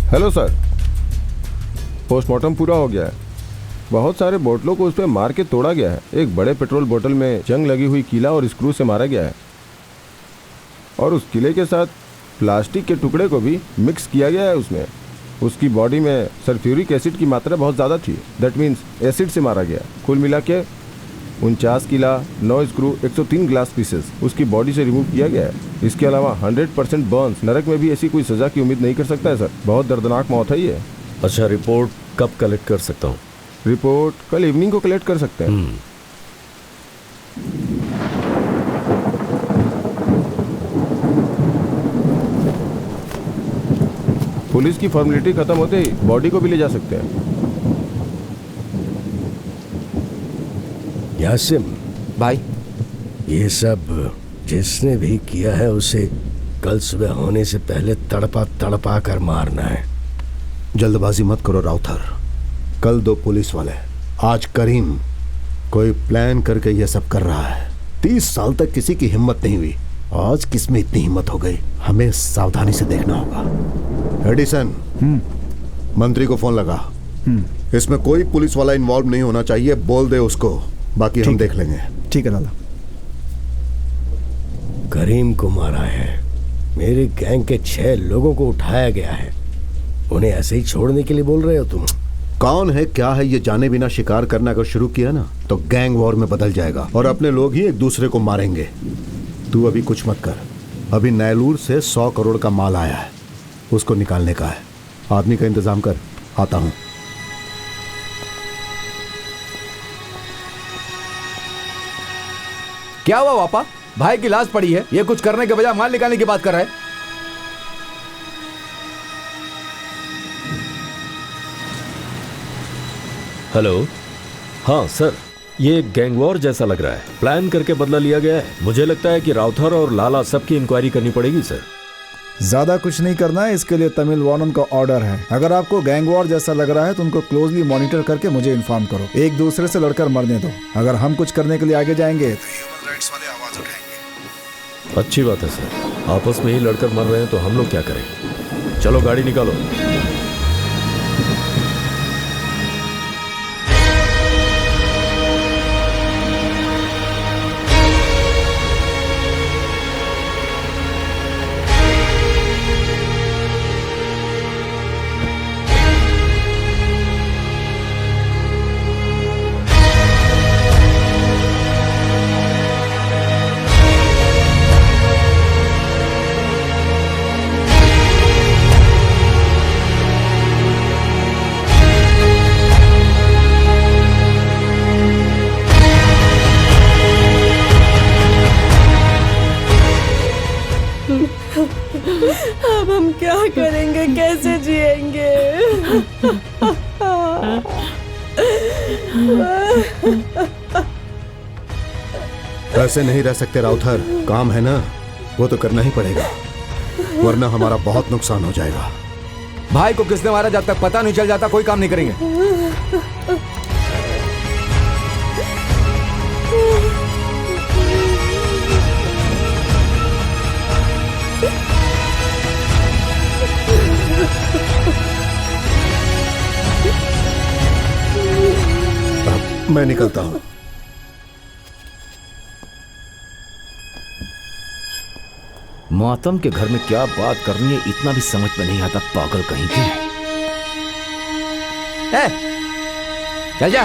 हेलो सर, पोस्टमार्टम पूरा हो गया है। बहुत सारे बोतलों को उस पर मार के तोड़ा गया है। एक बड़े पेट्रोल बोतल में जंग लगी हुई कीला और स्क्रू से मारा गया है, और उस किले के साथ प्लास्टिक के टुकड़े को भी मिक्स किया गया है। उसमें उसकी बॉडी में सल्फ्यूरिक एसिड की मात्रा बहुत ज़्यादा थी। दैट मीन्स एसिड से मारा गया। कुल मिला के 49 किला, 9 स्क्रू, 103 ग्लास पीसेस उसकी बॉडी से रिमूव किया गया है। इसके अलावा 100% बर्न्स। नरक में भी ऐसी कोई सज़ा की उम्मीद नहीं कर सकता है सर। बहुत दर्दनाक मौत है ये। अच्छा, रिपोर्ट कब कलेक्ट कर सकता हूँ? रिपोर्ट कल इवनिंग को कलेक्ट कर सकते हैं। पुलिस की फॉर्मेलिटी खत्म होते ही बॉडी को भी ले जा सकते हैं। यासिम भाई, ये सब जिसने भी किया है उसे कल सुबह होने से पहले तड़पा तड़पा कर मारना है। जल्दबाजी मत करो राउथर। कल 2 पुलिस वाले, आज करीम। कोई प्लान करके ये सब कर रहा है। 30 साल तक किसी की हिम्मत नहीं हुई, आज किसमें इतनी हिम्मत हो गई? हमें सावधानी से देखना होगा। एडिसन, मंत्री को फोन लगा। इसमें कोई पुलिस वाला इन्वॉल्व नहीं होना चाहिए, बोल दे उसको, बाकी हम देख लेंगे। ठीक है लाला। करीम को मारा है। मेरे गैंग के 6 लोगों को उठाया गया है। उन्हें ऐसे ही छोड़ने के लिए बोल रहे हो तुम? कौन है क्या है ये जाने बिना शिकार करना अगर शुरू किया ना तो गैंग वॉर में बदल जाएगा और अपने लोग ही एक दूसरे को मारेंगे। तू अभी कुछ मत कर। अभी नैलूर से 100 करोड़ का माल आया है, उसको निकालने का है। आदमी का इंतजाम कर, आता हूं। क्या हुआ पापा? भाई की लाश पड़ी है, ये कुछ करने के बजाय माल निकालने की बात कर रहा है। हेलो। हाँ सर, ये गैंग वॉर जैसा लग रहा है। प्लान करके बदला लिया गया है। मुझे लगता है कि राउथर और लाला सबकी इंक्वायरी करनी पड़ेगी सर। ज्यादा कुछ नहीं करना है, इसके लिए तमिल वार्डन का ऑर्डर है। अगर आपको गैंग वॉर जैसा लग रहा है तो उनको क्लोजली मॉनिटर करके मुझे इन्फॉर्म करो। एक दूसरे से लड़कर मरने दो। अगर हम कुछ करने के लिए आगे जाएंगे तो ह्यूमन राइट्स वाले आवाज उठाएंगे। अच्छी बात है सर, आपस में ही लड़कर मर रहे हैं तो हम लोग क्या करें? चलो गाड़ी निकालो। अब हम क्या करेंगे, कैसे जिएंगे? ऐसे नहीं रह सकते राउथर। काम है ना, वो तो करना ही पड़ेगा, वरना हमारा बहुत नुकसान हो जाएगा। भाई को किसने मारा जब तक पता नहीं चल जाता कोई काम नहीं करेंगे। मैं निकलता हूं। मातम के घर में क्या बात करनी है इतना भी समझ में नहीं आता, पागल कहीं के। चल जा।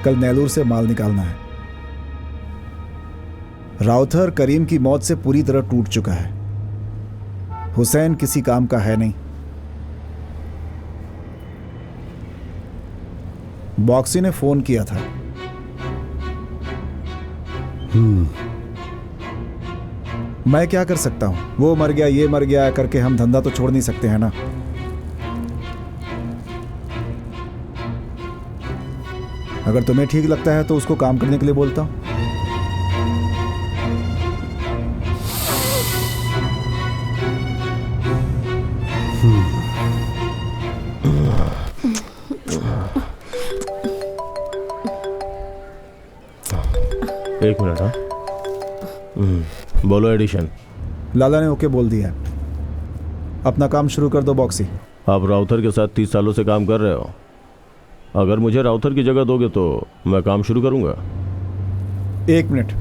कल नेलूर से माल निकालना है। राउथर करीम की मौत से पूरी तरह टूट चुका है। हुसैन किसी काम का है नहीं। बॉक्सी ने फोन किया था। मैं क्या कर सकता हूं? वो मर गया, ये मर गया करके हम धंधा तो छोड़ नहीं सकते हैं ना। अगर तुम्हें ठीक लगता है तो उसको काम करने के लिए बोलता हूं। एक मिनट। हाँ बोलो एडिशन। लाला ने ओके बोल दिया। अपना काम शुरू कर दो बॉक्सी। आप राउथर के साथ 30 सालों से काम कर रहे हो। अगर मुझे राउथर की जगह दोगे तो मैं काम शुरू करूंगा। 1 मिनट।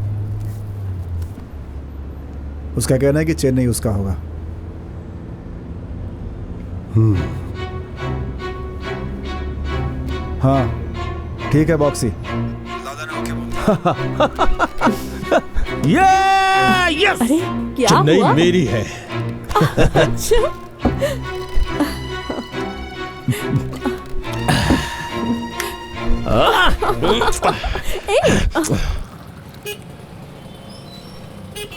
उसका कहना है कि चेन्नई उसका होगा। हाँ ठीक है बॉक्सी। लाला ने ओके बोल दिया। यस अरे क्या चेन्नई हुआ? मेरी है। अच्छा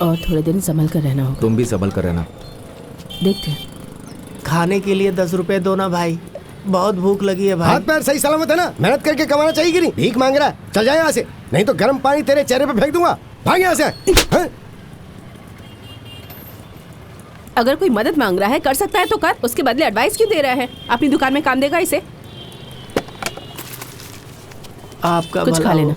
और थोड़े दिन संभल कर रहना होगा। तुम भी संभल कर रहना। देखते हैं। खाने के लिए 10 रुपए दो ना भाई, बहुत भूख लगी है भाई। हाथ पैर सही सलामत है ना? मेहनत करके कमाना चाहिए कि नहीं? भीख मांग रहा है, चल जाए यहाँ से, नहीं तो गर्म पानी तेरे चेहरे पे फेंक दूंगा। भाग यहाँ से। हाँ? अगर कोई मदद मांग रहा है कर सकता है तो कर, उसके बदले एडवाइस क्यों दे रहा है? अपनी दुकान में काम देगा इसे। आपका कुछ भला खा हो। लेना।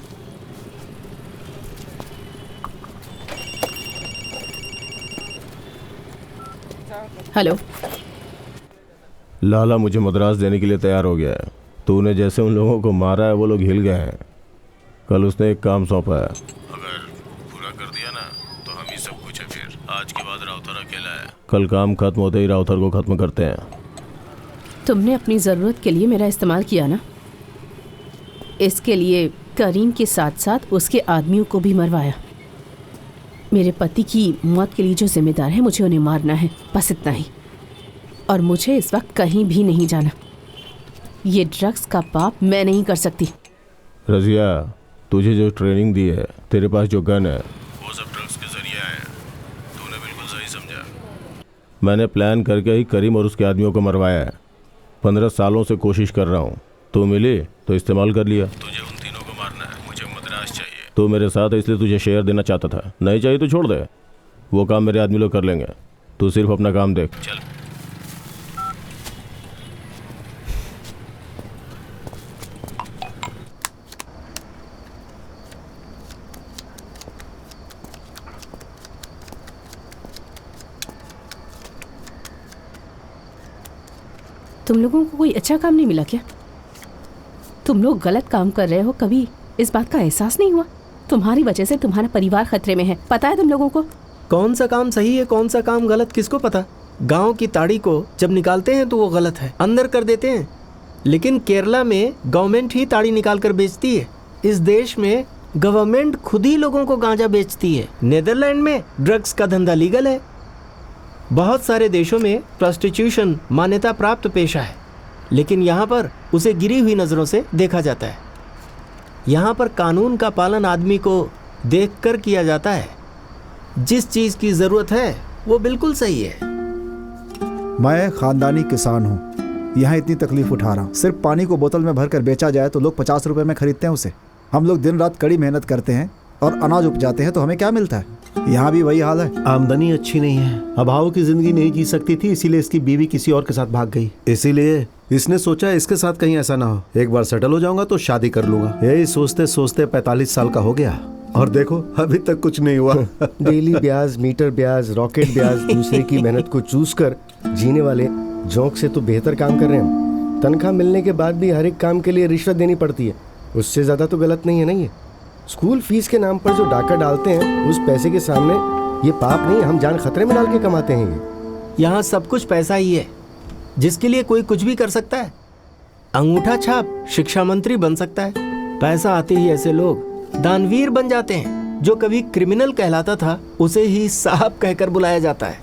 हेलो। लाला मुझे मद्रास देने के लिए तैयार हो गया है। तूने जैसे उन लोगों को मारा है वो लोग हिल गए हैं। कल उसने एक काम सौंपा है, अगर पूरा कर दिया ना तो हम ही सब कुछ है। फिर आज के बाद राउथर अकेला है। कल काम खत्म होते ही राउथर को खत्म करते हैं। तुमने अपनी ज़रूरत के लिए मेरा इस्तेमाल किया ना, इसके लिए करीम के साथ साथ उसके आदमियों को भी मरवाया। मेरे पति की मौत के लिए जो जिम्मेदार है मुझे उन्हें मारना है, बस इतना ही। और मुझे इस वक्त कहीं भी नहीं जाना। ये ड्रग्स का पाप मैं नहीं कर सकती। रजिया, तुझे जो ट्रेनिंग दी है, तेरे पास जो गन है, वो सब ड्रग्स के जरिए है। तूने बिल्कुल सही समझा। मैंने प्लान करके ही करीम और उसके आदमियों को मरवाया है। 15 सालों से कोशिश कर रहा हूँ। तू मिली तो इस्तेमाल कर लिया। तुझे उन तीनों को मारना है, मुझे मद्रास चाहिए। तू मेरे साथ है इसलिए तुझे शेयर देना चाहता था। नहीं चाहिए तो छोड़ दे, वो काम मेरे आदमी लोग कर लेंगे। तू सिर्फ अपना काम देख। चल। तुम लोगों को कोई अच्छा काम नहीं मिला क्या? तुम लोग गलत काम कर रहे हो, कभी इस बात का एहसास नहीं हुआ? तुम्हारी वजह से तुम्हारा परिवार खतरे में है, पता है तुम लोगों को? कौन सा काम सही है कौन सा काम गलत किसको पता? गांव की ताड़ी को जब निकालते हैं तो वो गलत है, अंदर कर देते हैं। लेकिन केरला में गवर्नमेंट ही ताड़ी निकाल कर बेचती है। इस देश में गवर्नमेंट खुद ही लोगों को गांजा बेचती है। नेदरलैंड में ड्रग्स का धंधा लीगल है। बहुत सारे देशों में प्रोस्टिट्यूशन मान्यता प्राप्त पेशा है, लेकिन यहाँ पर उसे गिरी हुई नज़रों से देखा जाता है। यहाँ पर कानून का पालन आदमी को देखकर किया जाता है। जिस चीज़ की ज़रूरत है वो बिल्कुल सही है। मैं खानदानी किसान हूँ, यहाँ इतनी तकलीफ उठा रहा हूँ। सिर्फ पानी को बोतल में भर कर बेचा जाए तो लोग 50 रुपए में खरीदते हैं उसे। हम लोग दिन रात कड़ी मेहनत करते हैं और अनाज उपजाते हैं तो हमें क्या मिलता है? यहाँ भी वही हाल है। आमदनी अच्छी नहीं है, अभाव की जिंदगी नहीं जी सकती थी, इसीलिए इसकी बीवी किसी और के साथ भाग गई। इसीलिए इसने सोचा इसके साथ कहीं ऐसा ना हो, एक बार सेटल हो जाऊंगा तो शादी कर लूंगा। यही सोचते सोचते 45 साल का हो गया और देखो अभी तक कुछ नहीं हुआ। डेली ब्याज, मीटर ब्याज, रॉकेट ब्याज, दूसरे की मेहनत को चूस कर जीने वाले जोंक से तो बेहतर काम कर रहे हैं। तनख्वाह मिलने के बाद भी हर एक काम के लिए रिश्वत देनी पड़ती है, उससे ज़्यादा तो गलत नहीं है ना ये? स्कूल फीस के नाम पर जो डाका डालते हैं उस पैसे के सामने ये पाप नहीं, हम जान खतरे में डाल के कमाते हैं ये। यहाँ सब कुछ पैसा ही है, जिसके लिए कोई कुछ भी कर सकता है। अंगूठा छाप शिक्षा मंत्री बन सकता है। पैसा आते ही ऐसे लोग दानवीर बन जाते हैं। जो कभी क्रिमिनल कहलाता था उसे ही साहब कहकर बुलाया जाता है।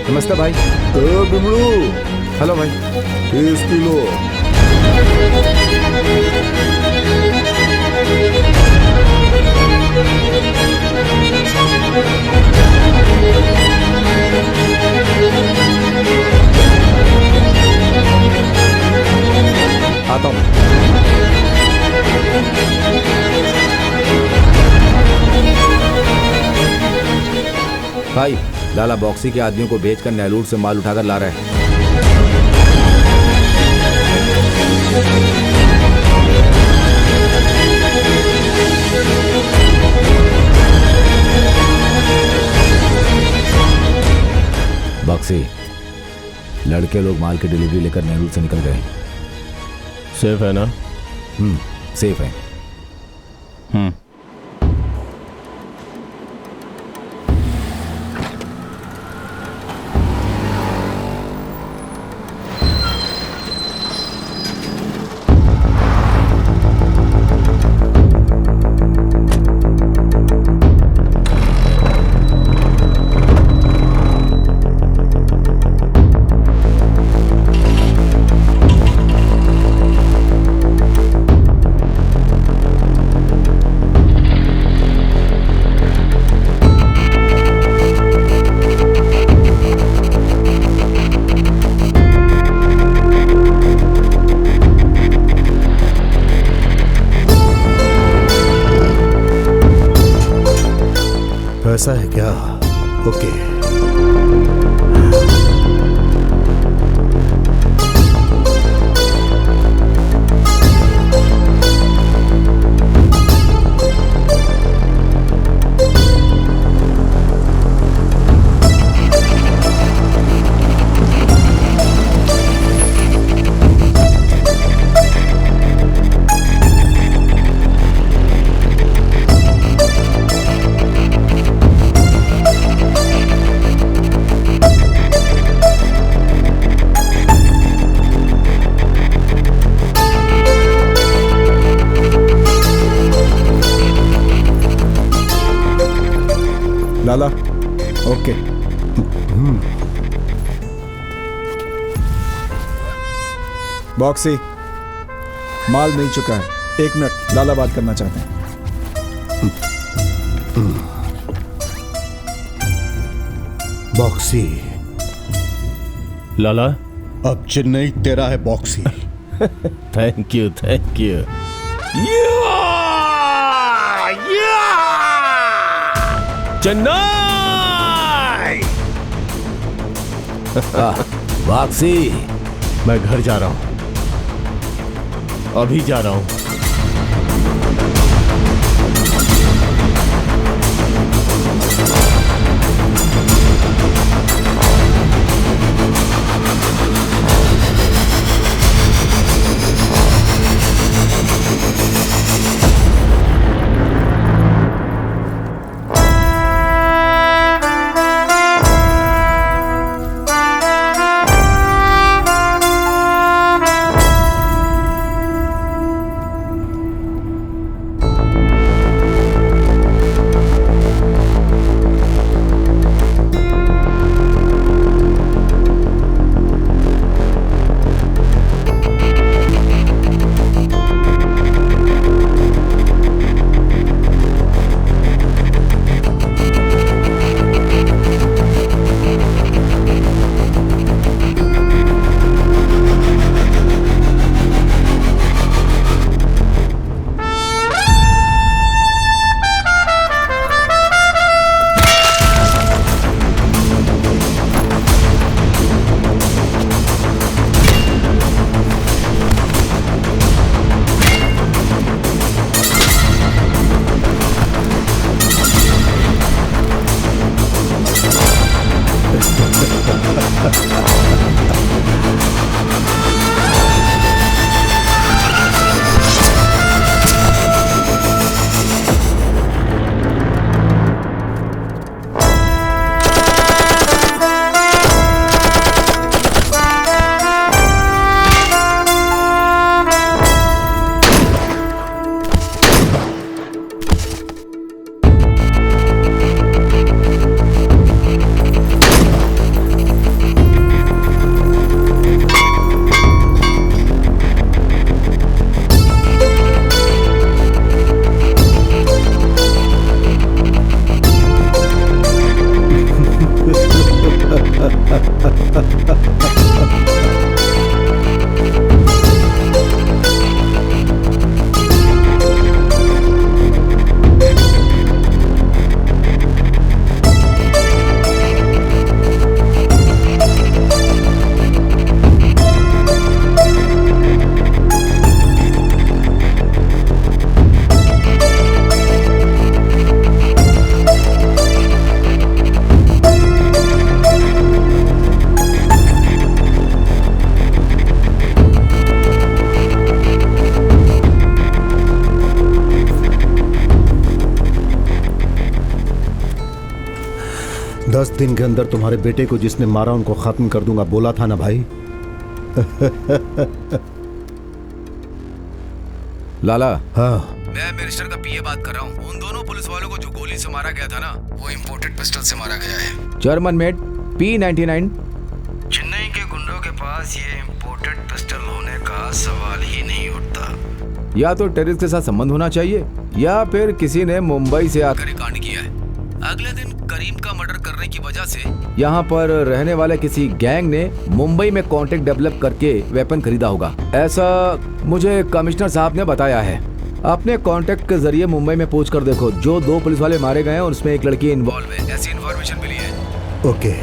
नमस्ते भाई। बिमड़ू हेलो भाई। 30 किलो। आता हूँ। भाई, लाला बॉक्सी के आदमियों को बेचकर नेलूर से माल उठाकर ला रहे हैं। बॉक्सी, लड़के लोग माल की डिलीवरी लेकर नेलूर से निकल गए। सेफ है ना? सेफ है। ऐसा है क्या? ओके। लाला, ओके। बॉक्सी, माल मिल चुका है। 1 मिनट, लाला बात करना चाहते हैं। बॉक्सी, लाला, अब चेन्नई तेरा है boxy. Thank you, thank you. Chennai! Boxy, मैं घर जा रहा हूं, अभी जा रहा हूं। 10 दिन के अंदर तुम्हारे बेटे को जिसने मारा उनको खत्म कर दूंगा, बोला था ना भाई। लाला, हाँ, मैं मिनिस्टर का पीए बात कर रहा हूँ। उन दोनों पुलिस वालों को जो गोली से मारा गया था ना, वो इंपोर्टेड पिस्टल से मारा गया है, जर्मन मेड P99। चेन्नई के गुंडों के पास ये इंपोर्टेड पिस्टल होने का सवाल ही नहीं उठता। या तो टेररिस्ट के साथ संबंध होना चाहिए या फिर किसी ने मुंबई से आकर कांड किया है। अगले दिन करीम का मर्डर करने की वजह से यहाँ पर रहने वाले किसी गैंग ने मुंबई में कॉन्टेक्ट डेवलप करके वेपन खरीदा होगा, ऐसा मुझे कमिश्नर साहब ने बताया है। अपने कॉन्टेक्ट के जरिए मुंबई में पूछ कर देखो, जो 2 पुलिस वाले मारे गए हैं उसमें एक लड़की इन्वॉल्व है, ऐसी इन्फॉर्मेशन मिली है। ओके।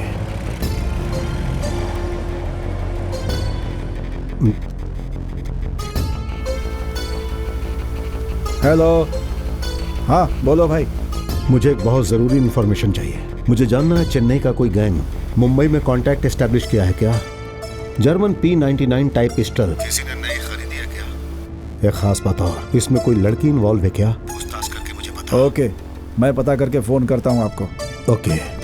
हेलो। हाँ बोलो भाई। मुझे एक बहुत जरूरी इंफॉर्मेशन चाहिए। मुझे जानना है चेन्नई का कोई गैंग मुंबई में कांटेक्ट एस्टैब्लिश किया है क्या? जर्मन P99 टाइप पिस्टल किसी ने नई खरीदी है क्या? एक खास बात और, इसमें कोई लड़की इन्वॉल्व है क्या? पूछताछ करके मुझे बताओ। ओके, मैं पता करके फोन करता हूँ आपको। ओके।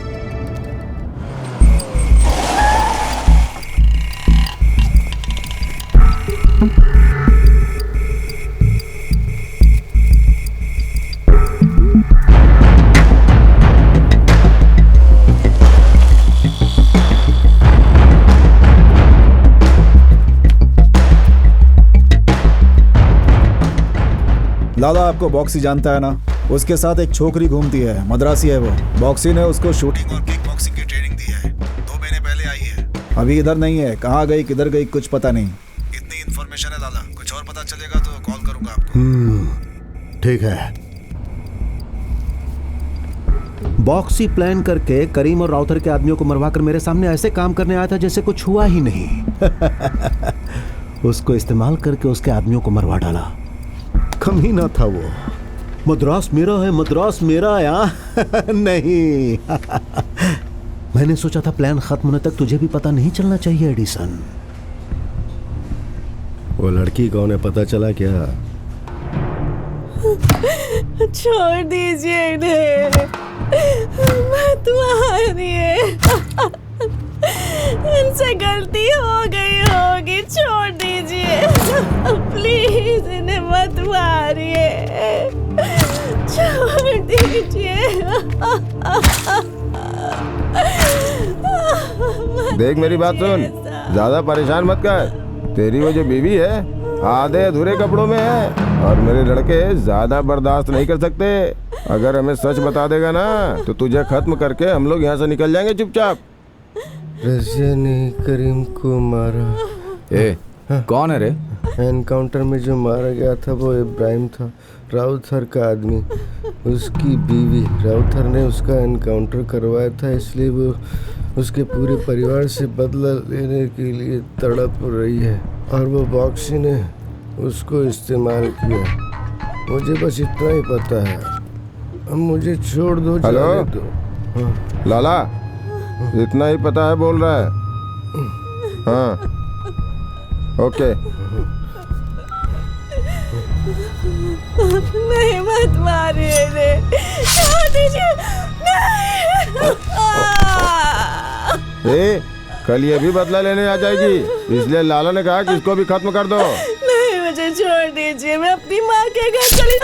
लाला आपको बॉक्सी जानता है ना? उसके साथ एक छोकरी घूमती है, मद्रासी है वो। बॉक्सी ने उसको शूटिंग और किक बॉक्सिंग की ट्रेनिंग दी है। 2 महीने पहले आई है, अभी इधर नहीं है। कहाँ गई किधर गई कुछ पता नहीं। इतनी इन्फॉर्मेशन है लाला, कुछ और पता चलेगा तो कॉल करूंगा आपको। ठीक है। बॉक्सी प्लान करके करीम और राउतर के आदमियों को मरवा कर मेरे सामने ऐसे काम करने आया था जैसे कुछ हुआ ही नहीं। उसको इस्तेमाल करके उसके आदमियों को मरवा डाला। कमीना था वो। मद्रास मेरा है, मद्रास मेरा है। नहीं। मैंने सोचा था प्लान खत्म होने तक तुझे भी पता नहीं चलना चाहिए एडिसन। वो लड़की कौन है पता चला क्या? छोड़ दीजिए इन्हें, मत मारिए। इनसे गलती हो गई होगी, छोड़ दीजिए। प्लीज इन्हें मत मारिए, छोड़ दीजिए। देख मेरी बात सुन, ज्यादा परेशान मत कर। तेरी वो जो बीवी है आधे अधूरे कपड़ों में है और मेरे लड़के ज्यादा बर्दाश्त नहीं कर सकते। अगर हमें सच बता देगा ना तो तुझे खत्म करके हम लोग यहाँ से निकल जाएंगे चुपचाप। रज़िया ने करीम को मारा। ए, कौन है रे? एनकाउंटर में जो मारा गया था वो इब्राहिम था, राउथर का आदमी, उसकी बीवी। राउथर ने उसका एनकाउंटर करवाया था, इसलिए वो उसके पूरे परिवार से बदला लेने के लिए तड़प रही है और वो बॉक्सी ने उसको इस्तेमाल किया। मुझे बस इतना ही पता है, अब मुझे छोड़ दो। हेलो? जाने दो। हाँ। लाला, इतना ही पता है बोल रहा है? हाँ, ओके। नहीं, मत मारिए रे, छोड़ दीजिए। ए, कल ये भी बदला लेने आ जाएगी, इसलिए लाला ने कहा कि इसको भी खत्म कर दो। नहीं, मुझे छोड़ दीजिए, मैं अपनी माँ के घर चली।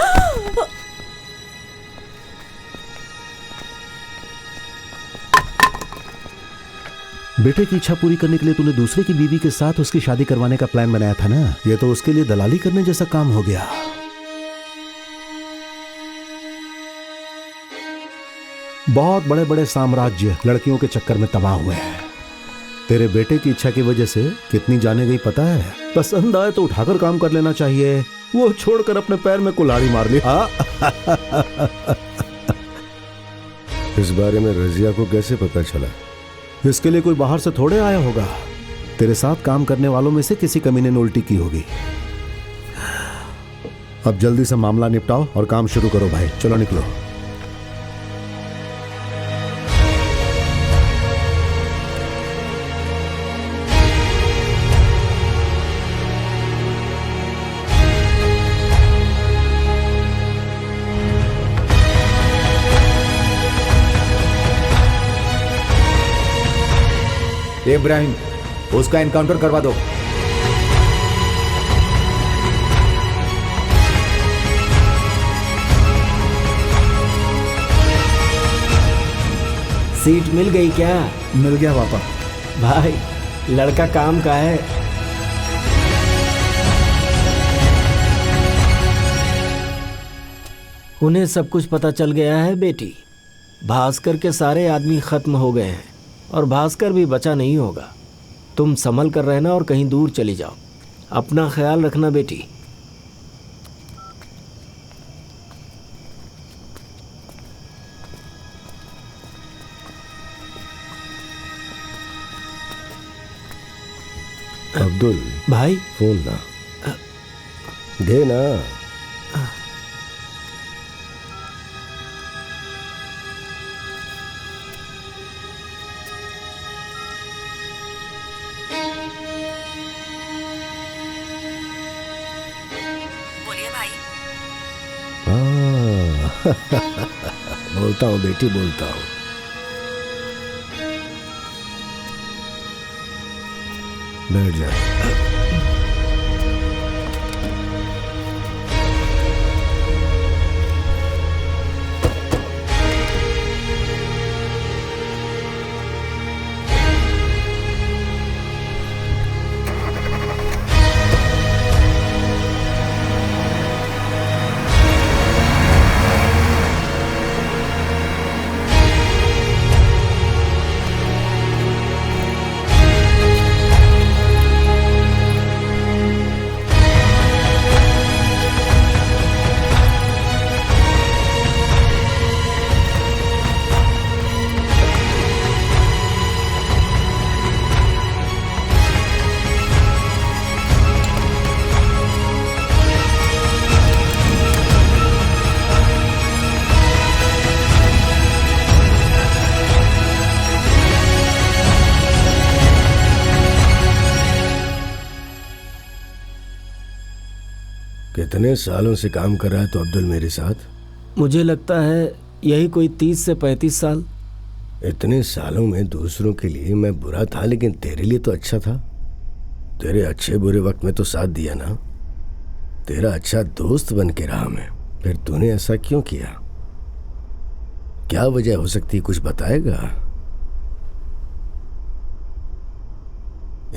बेटे की इच्छा पूरी करने के लिए तूने दूसरे की बीवी के साथ उसकी शादी करवाने का प्लान बनाया था ना? ये तो उसके लिए दलाली करने जैसा काम हो गया। बहुत बड़े बड़े साम्राज्य लड़कियों के चक्कर में तबाह हुए हैं। तेरे बेटे की इच्छा की वजह से कितनी जाने गई पता है? पसंद आए तो उठाकर काम कर लेना चाहिए, वो छोड़कर अपने पैर में कुल्हाड़ी मार ली। इस बारे में रज़िया को कैसे पता चला? इसके लिए कोई बाहर से थोड़े आया होगा। तेरे साथ काम करने वालों में से किसी कमीने ने उल्टी की होगी। अब जल्दी से मामला निपटाओ और काम शुरू करो भाई। चलो निकलो। इब्राहिम, उसका एनकाउंटर करवा दो। सीट मिल गई क्या? मिल गया पापा। भाई लड़का काम का है। उन्हें सब कुछ पता चल गया है बेटी। भास्कर के सारे आदमी खत्म हो गए हैं और भास्कर भी बचा नहीं होगा। तुम संभल कर रहना और कहीं दूर चली जाओ। अपना ख्याल रखना बेटी। अब्दुल भाई फोन ना दे ना। बोलिए भाई। हाँ बोलता हूँ बेटी, बोलता हूँ। बैठ जा। कितने सालों से काम कर रहा है तो अब्दुल मेरे साथ? मुझे लगता है यही कोई 30 से 35 साल। इतने सालों में दूसरों के लिए मैं बुरा था, लेकिन तेरे लिए तो अच्छा था। तेरे अच्छे बुरे वक्त में तो साथ दिया ना। तेरा अच्छा दोस्त बन के रहा मैं। फिर तूने ऐसा क्यों किया? क्या वजह हो सकती, कुछ बताएगा?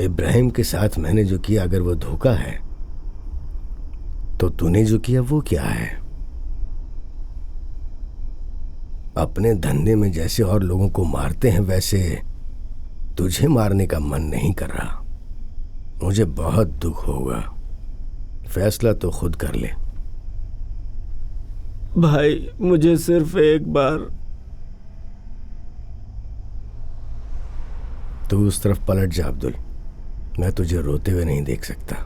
इब्राहिम के साथ मैंने जो किया, अगर वो धोखा है तो तूने जो किया वो क्या है? अपने धंधे में जैसे और लोगों को मारते हैं वैसे तुझे मारने का मन नहीं कर रहा। मुझे बहुत दुख होगा। फैसला तो खुद कर ले। भाई मुझे सिर्फ एक बार। तू उस तरफ पलट जा अब्दुल। मैं तुझे रोते हुए नहीं देख सकता।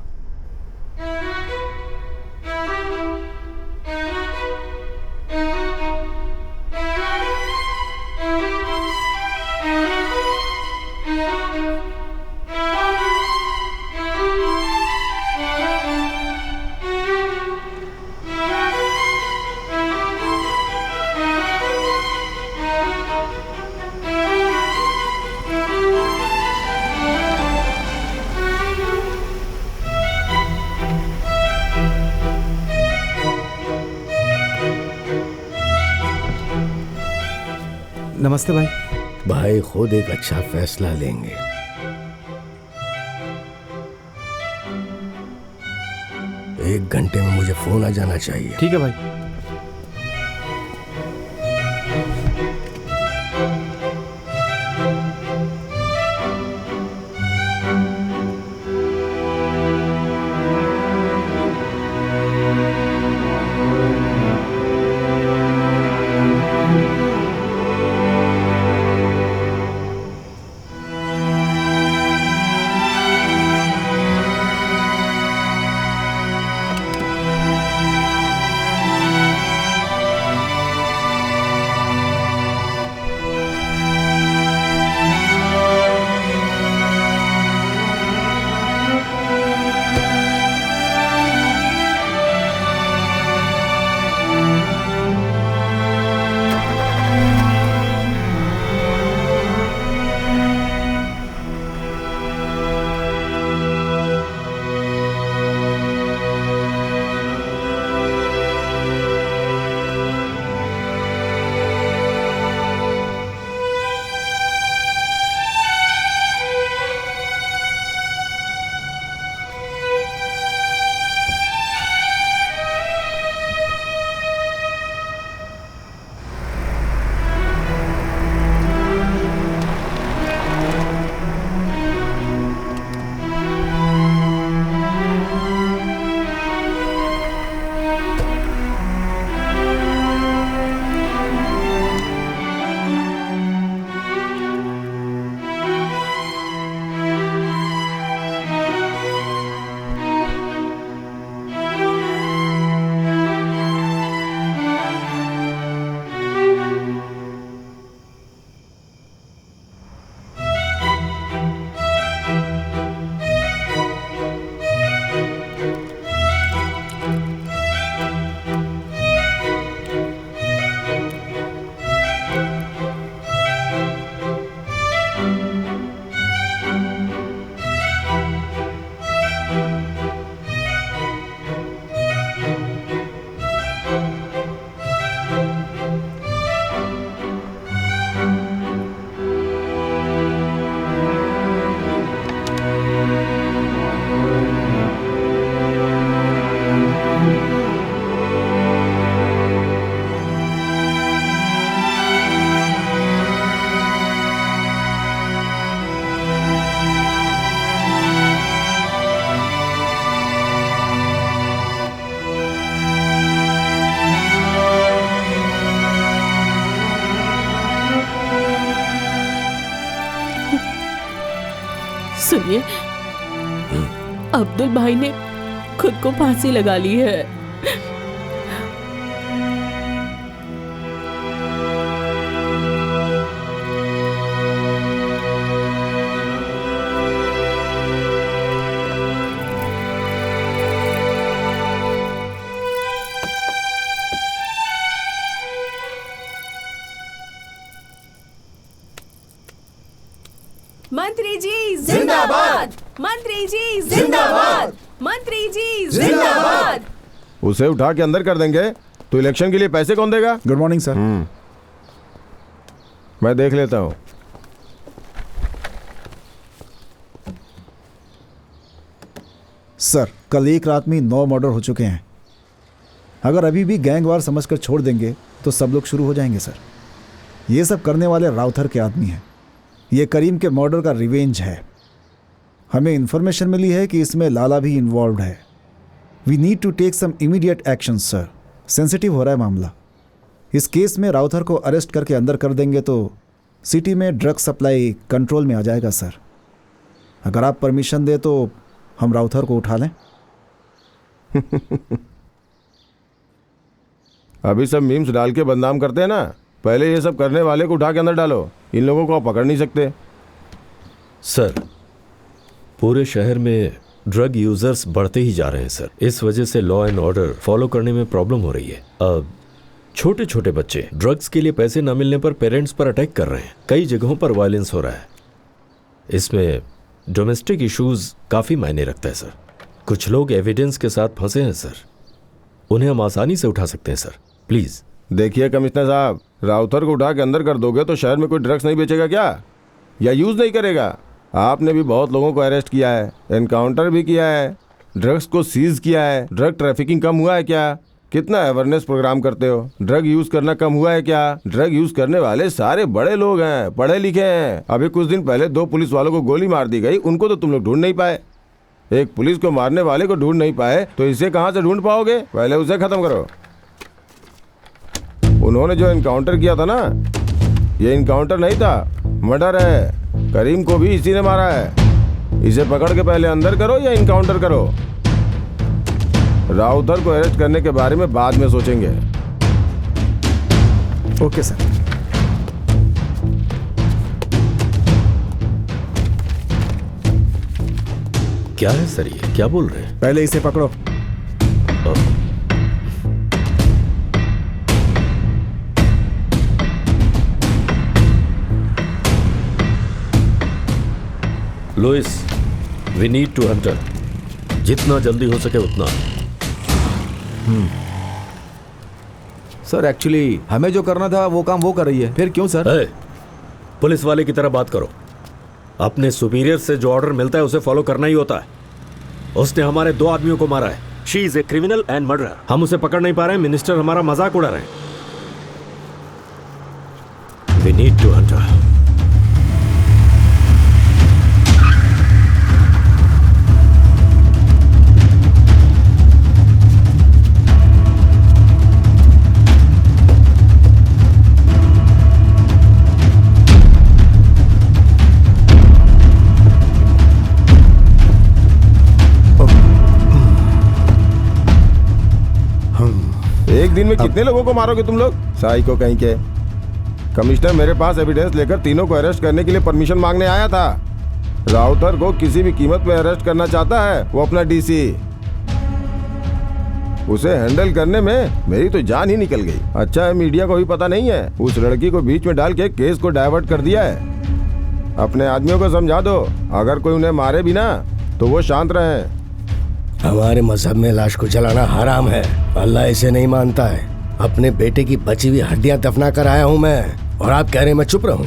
नमस्ते भाई। भाई खुद एक अच्छा फैसला लेंगे। एक घंटे में मुझे फोन आ जाना चाहिए। ठीक है भाई। सुनिए, अब्दुल भाई ने खुद को फांसी लगा ली है। मंत्री जी जिंदाबाद, मंत्री जी जिंदाबाद, मंत्री जी जिंदाबाद। उसे उठा के अंदर कर देंगे तो इलेक्शन के लिए पैसे कौन देगा? Good morning sir. मैं देख लेता हूँ। सर, कल एक रात में 9 मर्डर हो चुके हैं। अगर अभी भी गैंगवार समझकर छोड़ देंगे तो सब लोग शुरू हो जाएंगे सर। ये सब करने वाले राउथर के आदमी हैं। ये करीम के मर्डर का रिवेंज है। हमें इन्फॉर्मेशन मिली है कि इसमें लाला भी इन्वॉल्व है। We need to take some immediate action sir. Sensitive हो रहा है मामला। इस केस में राउथर को अरेस्ट करके अंदर कर देंगे तो सिटी में ड्रग सप्लाई कंट्रोल में आ जाएगा सर। अगर आप परमिशन दे तो हम राउथर को उठा लें। अभी सब मीम्स डाल के बदनाम करते हैं ना, पहले ये सब करने वाले को उठा के अंदर डालो। इन लोगों को आप पकड़ नहीं सकते। सर, पूरे शहर में ड्रग यूजर्स बढ़ते ही जा रहे हैं सर। इस वजह से लॉ एंड ऑर्डर फॉलो करने में प्रॉब्लम हो रही है। अब छोटे छोटे बच्चे ड्रग्स के लिए पैसे न मिलने पर पेरेंट्स पर अटैक कर रहे हैं। कई जगहों पर वायलेंस हो रहा है। इसमें डोमेस्टिक इश्यूज काफ़ी मायने रखता है सर। कुछ लोग एविडेंस के साथ फंसे हैं सर, उन्हें हम आसानी से उठा सकते हैं सर। प्लीज़ देखिए कमिश्नर साहब, राउथर को उठा के अंदर कर दोगे तो शहर में कोई ड्रग्स नहीं बेचेगा क्या, या यूज़ नहीं करेगा? आपने भी बहुत लोगों को अरेस्ट किया है, एनकाउंटर भी किया है, ड्रग्स को सीज किया है। ड्रग ट्रैफिकिंग कम हुआ है क्या? कितना अवेयरनेस प्रोग्राम करते हो? ड्रग यूज़ करना कम हुआ है क्या? ड्रग यूज़ करने वाले सारे बड़े लोग हैं, पढ़े लिखे हैं। अभी कुछ दिन पहले 2 पुलिस वालों को गोली मार दी गई, उनको तो तुम लोग ढूंढ नहीं पाए। एक पुलिस को मारने वाले को ढूंढ नहीं पाए तो इसे कहाँ से ढूंढ पाओगे? पहले उसे ख़त्म करो। उन्होंने जो इनकाउंटर किया था ना, ये इनकाउंटर नहीं था, मर्डर है। करीम को भी इसी ने मारा है। इसे पकड़ के पहले अंदर करो या इनकाउंटर करो। राउथर को अरेस्ट करने के बारे में बाद में सोचेंगे। Okay sir. क्या है सर, ये क्या बोल रहे हैं? पहले इसे पकड़ो। Louis, we need to hunter. जितना जल्दी हो सके उतना। सर एक्चुअली हमें जो करना था वो काम वो कर रही है। फिर क्यों सर? पुलिस वाले की तरह बात करो। अपने सुपीरियर से जो ऑर्डर मिलता है उसे फॉलो करना ही होता है। उसने हमारे 2 आदमियों को मारा है। She is a criminal and murderer. हम उसे पकड़ नहीं पा रहे हैं। मिनिस्टर हमारा मजाक उड़ा रहे हैं। We need to hunter. एक दिन में कितने लोगों को मारोगे तुम लोग? साई को कहीं के। कमिश्नर मेरे पास एविडेंस लेकर तीनों को अरेस्ट करने के लिए परमिशन मांगने आया था। राउथर को किसी भी कीमत पे अरेस्ट करना चाहता है वो अपना डीसी। उसे हैंडल करने में मेरी तो जान ही निकल गई। अच्छा है मीडिया को भी पता नहीं है। उस लड़की को बीच में डाल के केस को डाइवर्ट कर दिया है। अपने आदमियों को समझा दो, अगर कोई उन्हें मारे भी ना तो वो शांत रहे। हमारे मजहब में लाश को जलाना हराम है। अल्लाह इसे नहीं मानता है। अपने बेटे की बची हुई हड्डियां दफना कर आया हूँ मैं, और आप कह रहे हैं मैं चुप रहूं?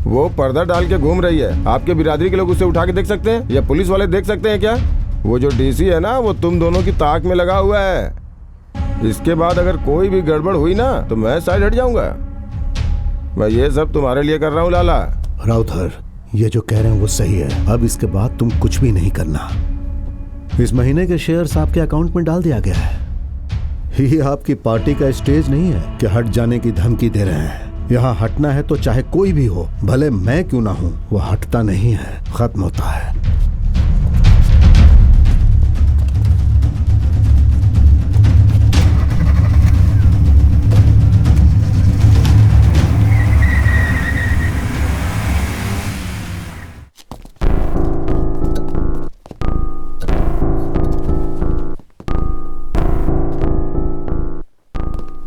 वो पर्दा डाल के घूम रही है। आपके बिरादरी के लोग उसे उठा के देख सकते हैं या पुलिस वाले देख सकते हैं क्या? वो जो डीसी है ना, वो तुम दोनों की ताक में लगा हुआ है। इसके बाद अगर कोई भी गड़बड़ हुई ना तो मैं साइड हट जाऊंगा। मैं ये सब तुम्हारे लिए कर रहा हूँ लाला। राउथर, ये जो कह रहे हैं वो सही है। अब इसके बाद तुम कुछ भी नहीं करना। इस महीने के शेयर्स आपके अकाउंट में डाल दिया गया है। ये आपकी पार्टी का स्टेज नहीं है कि हट जाने की धमकी दे रहे हैं। यहाँ हटना है तो चाहे कोई भी हो, भले मैं क्यों ना हूँ, वो हटता नहीं है, खत्म होता है।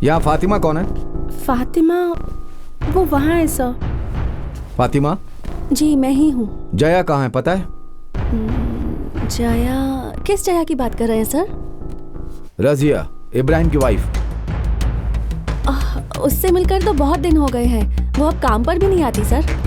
यहाँ फातिमा कौन है? फातिमा वो वहाँ है सर। फातिमा? जी मैं ही हूँ। जया कहाँ है पता है? जया? किस जया की बात कर रहे हैं सर? रजिया, इब्राहिम की वाइफ। उससे मिलकर तो बहुत दिन हो गए हैं। वो अब काम पर भी नहीं आती सर।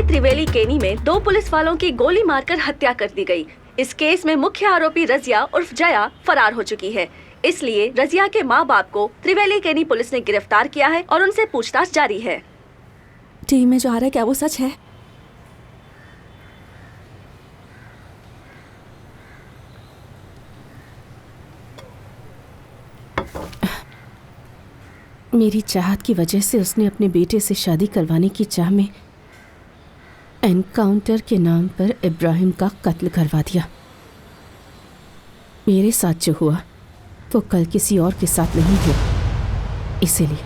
त्रिवेली केनी में 2 पुलिस वालों की गोली मारकर हत्या कर दी गई। इस केस में मुख्य आरोपी रजिया उर्फ जया फरार हो चुकी है। इसलिए रजिया के मां बाप को त्रिवेली केनी पुलिस ने गिरफ्तार किया है और उनसे पूछताछ जारी है। टीवी में जो आ रहा है क्या वो सच है? मेरी चाहत की वजह से उसने अपने बेटे से शादी करवाने की चाह में एनकाउंटर के नाम पर इब्राहिम का कत्ल करवा दिया। मेरे साथ जो हुआ वो कल किसी और के साथ नहीं हुआ, इसीलिए।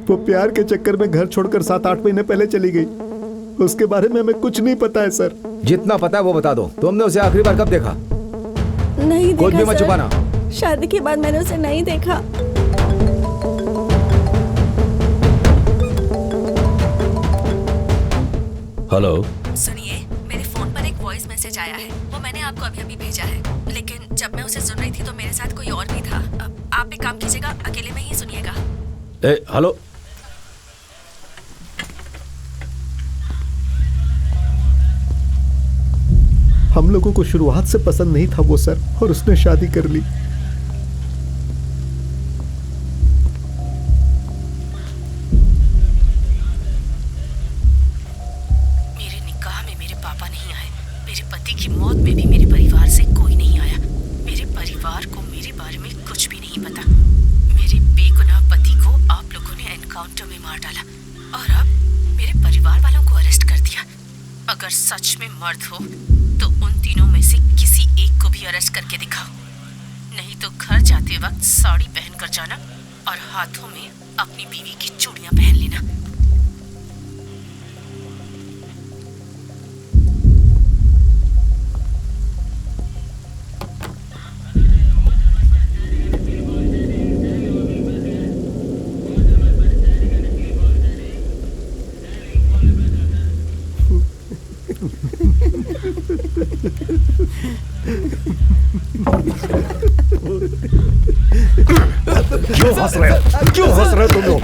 वो प्यार के चक्कर में घर छोड़कर 7-8 महीने पहले चली गई। उसके बारे में हमें कुछ नहीं पता है सर। जितना पता है वो बता दो। तुमने उसे आखिरी बार कब देखा? नहीं देखा कुछ भी मत सर। छुपाना। शादी के बाद मैंने उसे नहीं देखा। हेलो, सुनिए, मेरे फोन पर एक वॉइस मैसेज आया है। वो मैंने आपको अभी अभी भेजा है, लेकिन जब मैं उसे सुन रही थी तो मेरे साथ कोई और भी था। आप एक काम कीजिएगा, अकेले में ही सुनिएगा। हेलो। हम लोगों को शुरुआत से पसंद नहीं था वो सर, और उसने शादी कर ली। अगर सच में मर्द हो तो उन तीनों में से किसी एक को भी अरेस्ट करके दिखाओ, नहीं तो घर जाते वक्त साड़ी पहन कर जाना और हाथों में अपनी बीवी की चूड़ियां पहन लेना। क्यों हंस रहे हो? क्यों हंस रहे हो तुम लोग?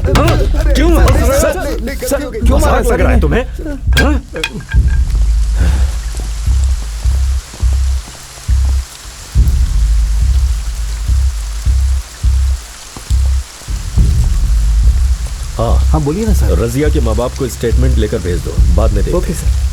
क्यों हंस रहे हो? सर, क्यों मजाक लग रहा है तुम्हें? हाँ बोलिए ना सर। रजिया के माँ बाप को स्टेटमेंट लेकर भेज दो, बाद में देखते हैं। Okay sir.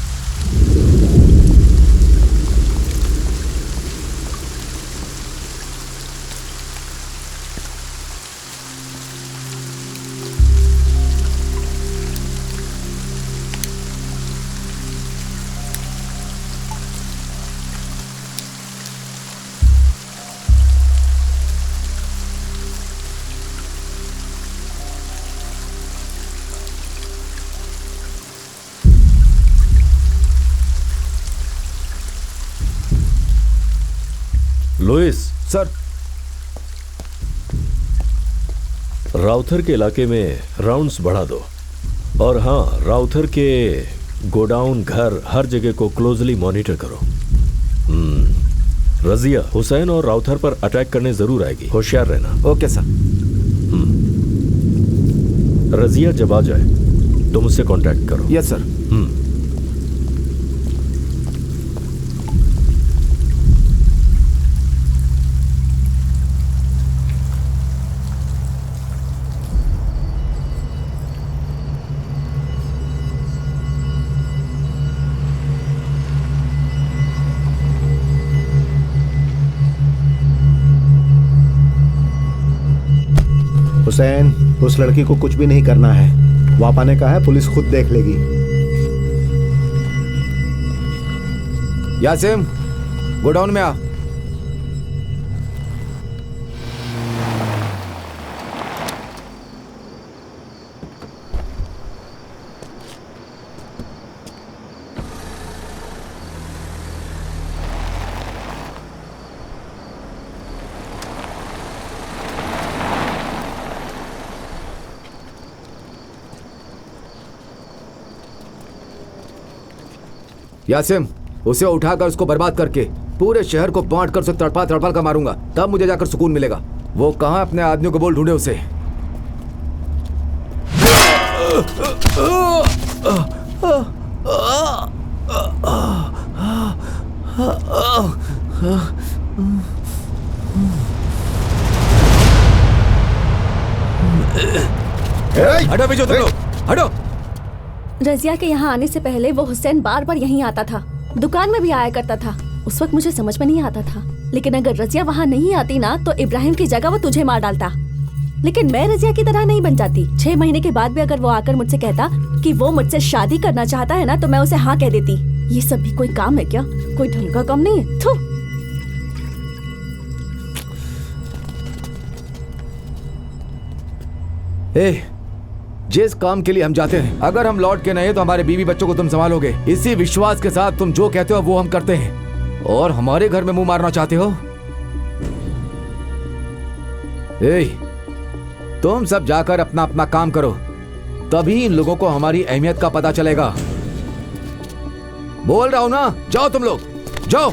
लुइस सर, राउथर के इलाके में राउंड्स बढ़ा दो। और हाँ, राउथर के गोडाउन, घर, हर जगह को क्लोजली मॉनिटर करो। रजिया हुसैन और राउथर पर अटैक करने जरूर आएगी, होशियार रहना। Okay sir. रजिया जब आ जाए तो मुझसे कांटेक्ट करो। Yes sir. हुसैन, उस लड़की को कुछ भी नहीं करना है। वापा ने कहा है पुलिस खुद देख लेगी। यासिम, गोडाउन में आ। यासिम, उसे उठाकर उसको बर्बाद करके पूरे शहर को बांट कर उसे तड़पा तड़पा कर मारूंगा, तब मुझे जाकर सुकून मिलेगा। वो कहां अपने आदमियों को बोल ढूंढे उसे। हटो पीछे तुम लोग, हटो। रजिया के यहाँ आने से पहले वो हुसैन बार बार यहीं आता था, दुकान में भी आया करता था। उस वक्त मुझे समझ में नहीं आता था, लेकिन अगर रजिया वहाँ नहीं आती ना तो इब्राहिम की जगह वो तुझे मार डालता। लेकिन मैं रजिया की तरह नहीं बन जाती। 6 महीने के बाद भी अगर वो आकर मुझसे कहता कि वो मुझसे शादी करना चाहता है ना, तो मैं उसे हाँ कह देती। ये सब भी कोई काम है क्या? कोई ढंग का काम नहीं है। थू। जिस काम के लिए हम जाते हैं, अगर हम लौट के नहीं तो हमारे बीवी बच्चों को तुम संभालोगे। इसी विश्वास के साथ तुम जो कहते हो वो हम करते हैं। और हमारे घर में मुंह मारना चाहते हो? तुम सब जाकर अपना अपना काम करो, तभी इन लोगों को हमारी अहमियत का पता चलेगा। बोल रहा हूं ना, जाओ तुम लोग, जाओ।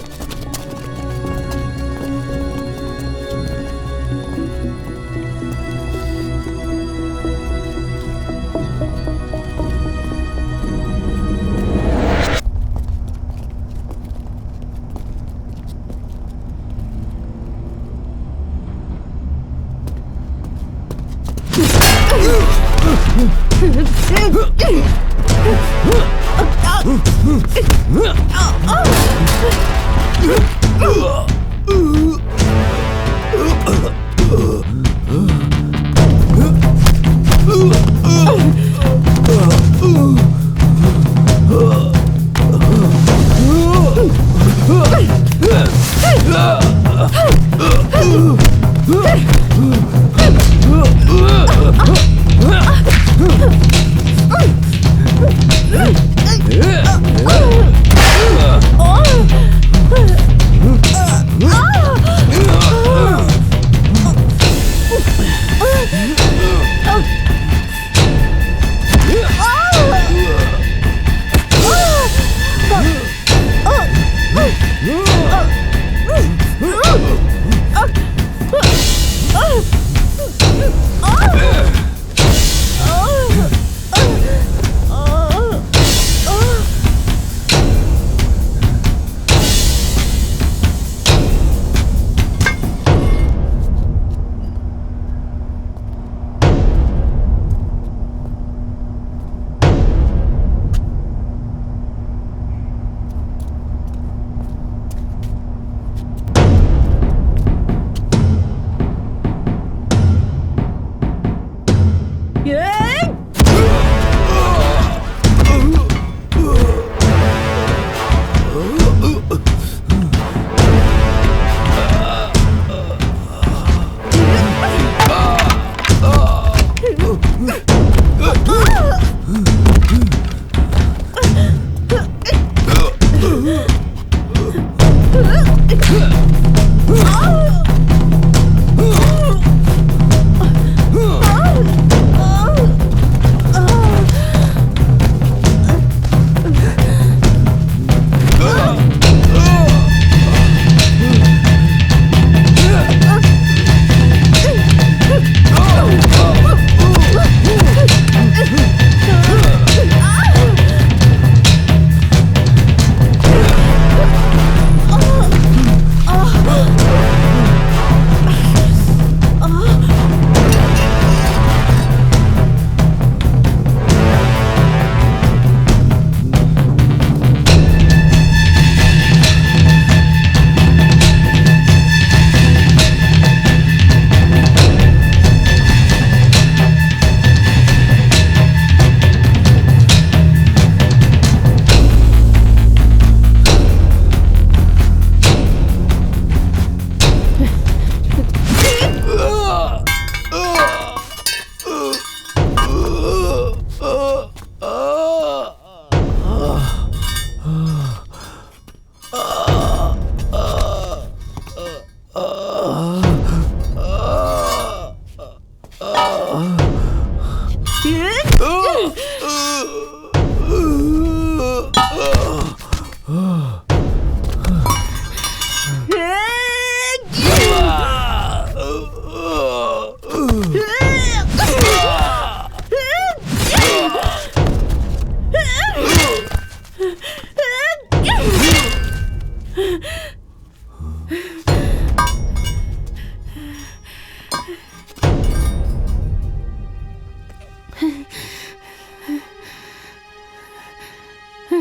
हाँ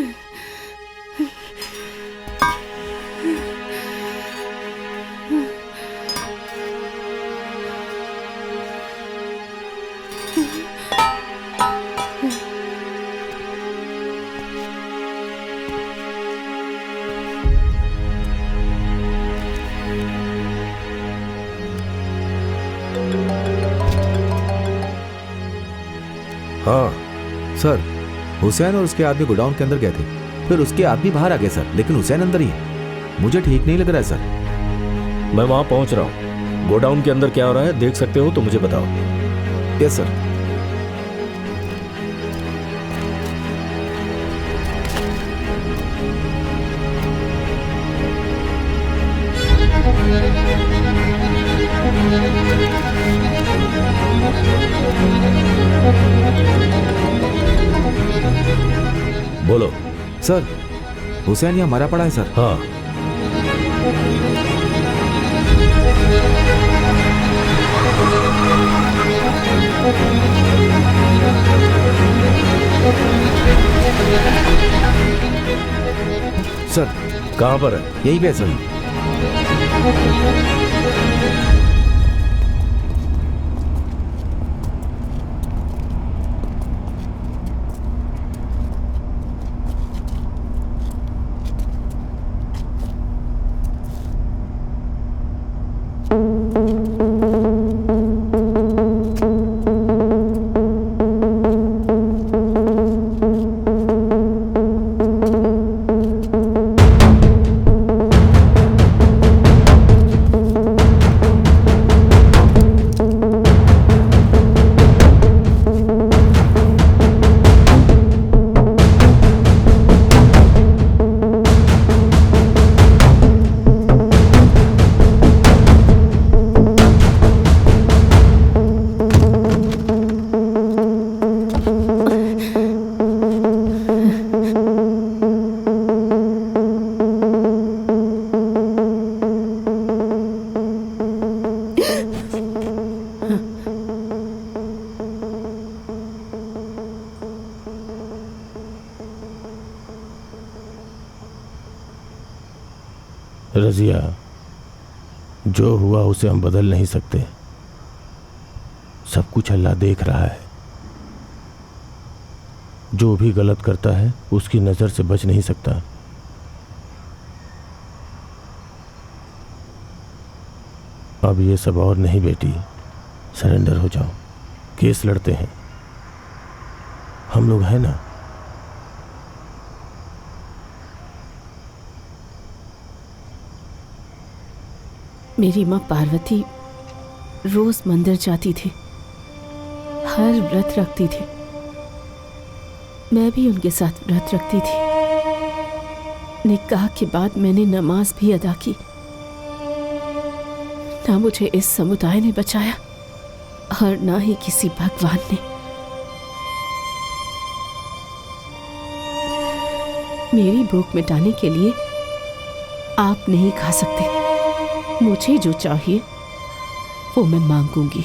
सर, हुसैन और उसके आदमी गोडाउन के अंदर गए थे, फिर उसके आदमी बाहर आ गए सर, लेकिन हुसैन अंदर ही है। मुझे ठीक नहीं लग रहा है सर। मैं वहां पहुंच रहा हूँ। गोडाउन के अंदर क्या हो रहा है देख सकते हो तो मुझे बताओ। Yes sir. बोलो। सर, हुसैन यहाँ मरा पड़ा है सर। हाँ, सर कहाँ पर है? यहीं पे है सर। रजिया, जो हुआ उसे हम बदल नहीं सकते। सब कुछ अल्लाह देख रहा है। जो भी गलत करता है उसकी नज़र से बच नहीं सकता। अब ये सब और नहीं बेटी, सरेंडर हो जाओ। केस लड़ते हैं, हम लोग हैं ना। मेरी माँ पार्वती रोज मंदिर जाती थी, हर व्रत रखती थी। मैं भी उनके साथ व्रत रखती थी। निकाह के बाद मैंने नमाज भी अदा की। ना मुझे इस समुदाय ने बचाया और ना ही किसी भगवान ने। मेरी भूख मिटाने के लिए आप नहीं खा सकते। मुझे जो चाहिए वो मैं मांगूंगी।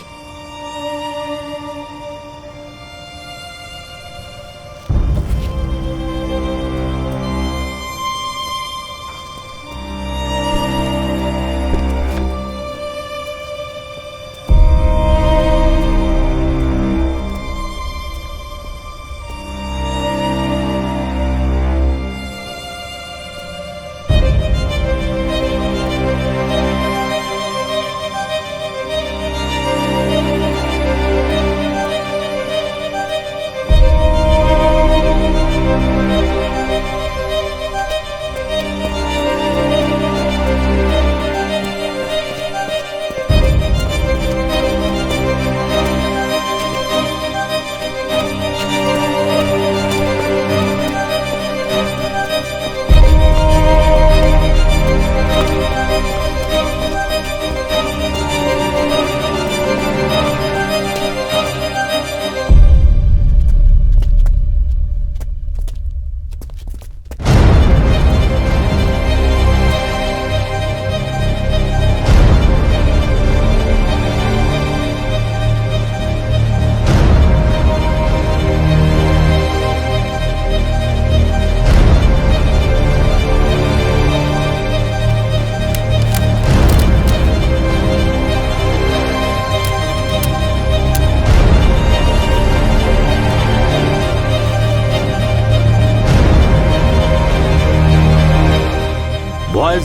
बॉयज,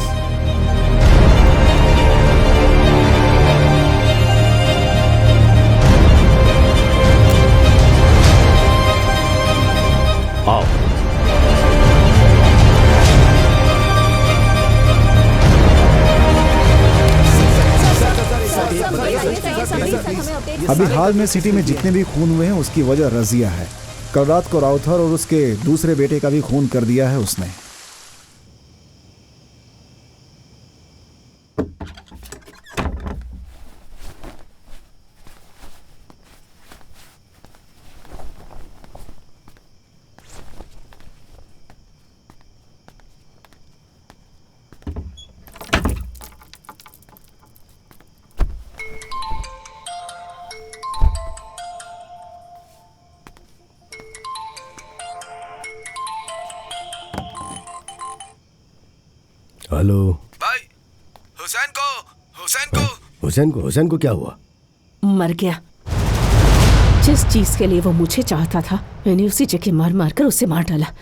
आओ। अभी हाल में सिटी में जितने भी खून हुए हैं उसकी वजह रजिया है। कल रात को राउथर और उसके दूसरे बेटे का भी खून कर दिया है उसने। हेलो भाई, हुसैन को क्या हुआ? मर गया। जिस चीज के लिए वो मुझे चाहता था मैंने उसी जगह मार मार कर उसे मार डाला।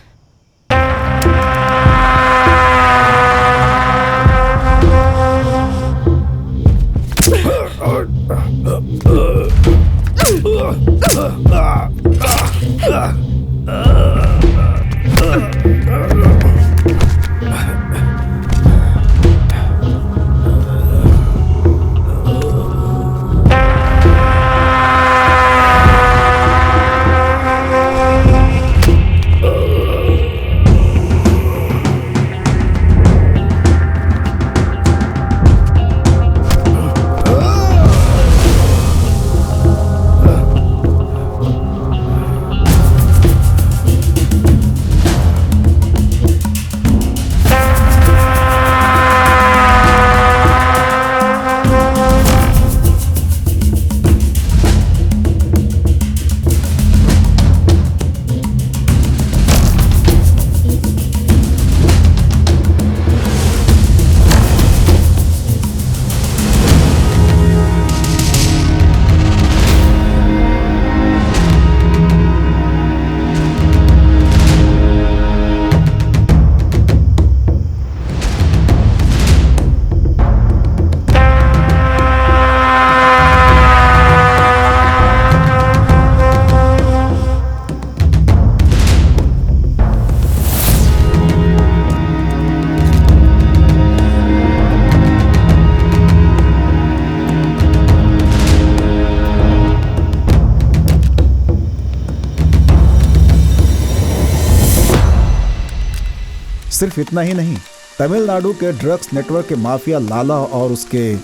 सिर्फ इतना ही नहीं, तमिलनाडु के ड्रग्स नेटवर्क के माफिया लाला और उसके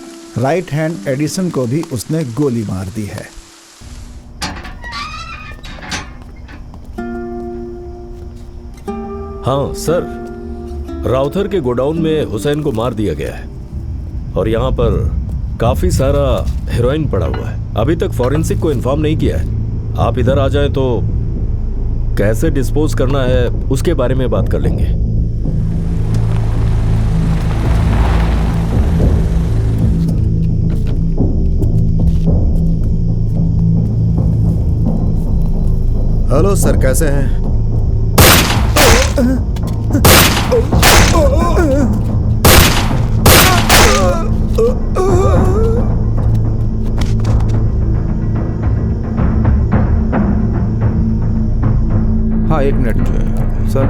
राइट हैंड एडिसन को भी उसने गोली मार दी है। हाँ सर, राउथर के गोडाउन में हुसैन को मार दिया गया है और यहाँ पर काफी सारा हेरोइन पड़ा हुआ है। अभी तक फॉरेंसिक को इन्फॉर्म नहीं किया है। आप इधर आ जाएं तो कैसे डिस्पोज करना है उसके बारे में बात कर लेंगे। हेलो सर, कैसे हैं? हाँ, एक मिनट सर।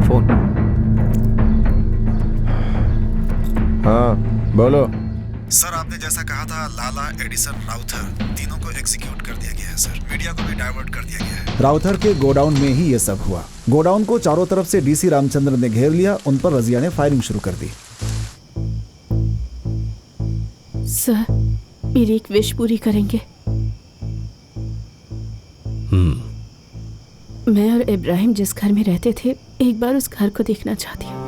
फोन। हाँ बोलो। सर, आपने जैसा कहा था, लाला, एडिसन, राउथर तीनों को एग्जीक्यूट कर दिया गया है सर। मीडिया को भी डाइवर्ट कर दिया गया है। राउथर के गोडाउन में ही ये सब हुआ। गोडाउन को चारों तरफ से डीसी रामचंद्र ने घेर लिया। उन पर रजिया ने फायरिंग शुरू कर दी। सर, मेरी एक विश पूरी करेंगे? मैं और इब्राहिम जिस घर में रहते थे, एक बार उस घर को देखना चाहती हूँ।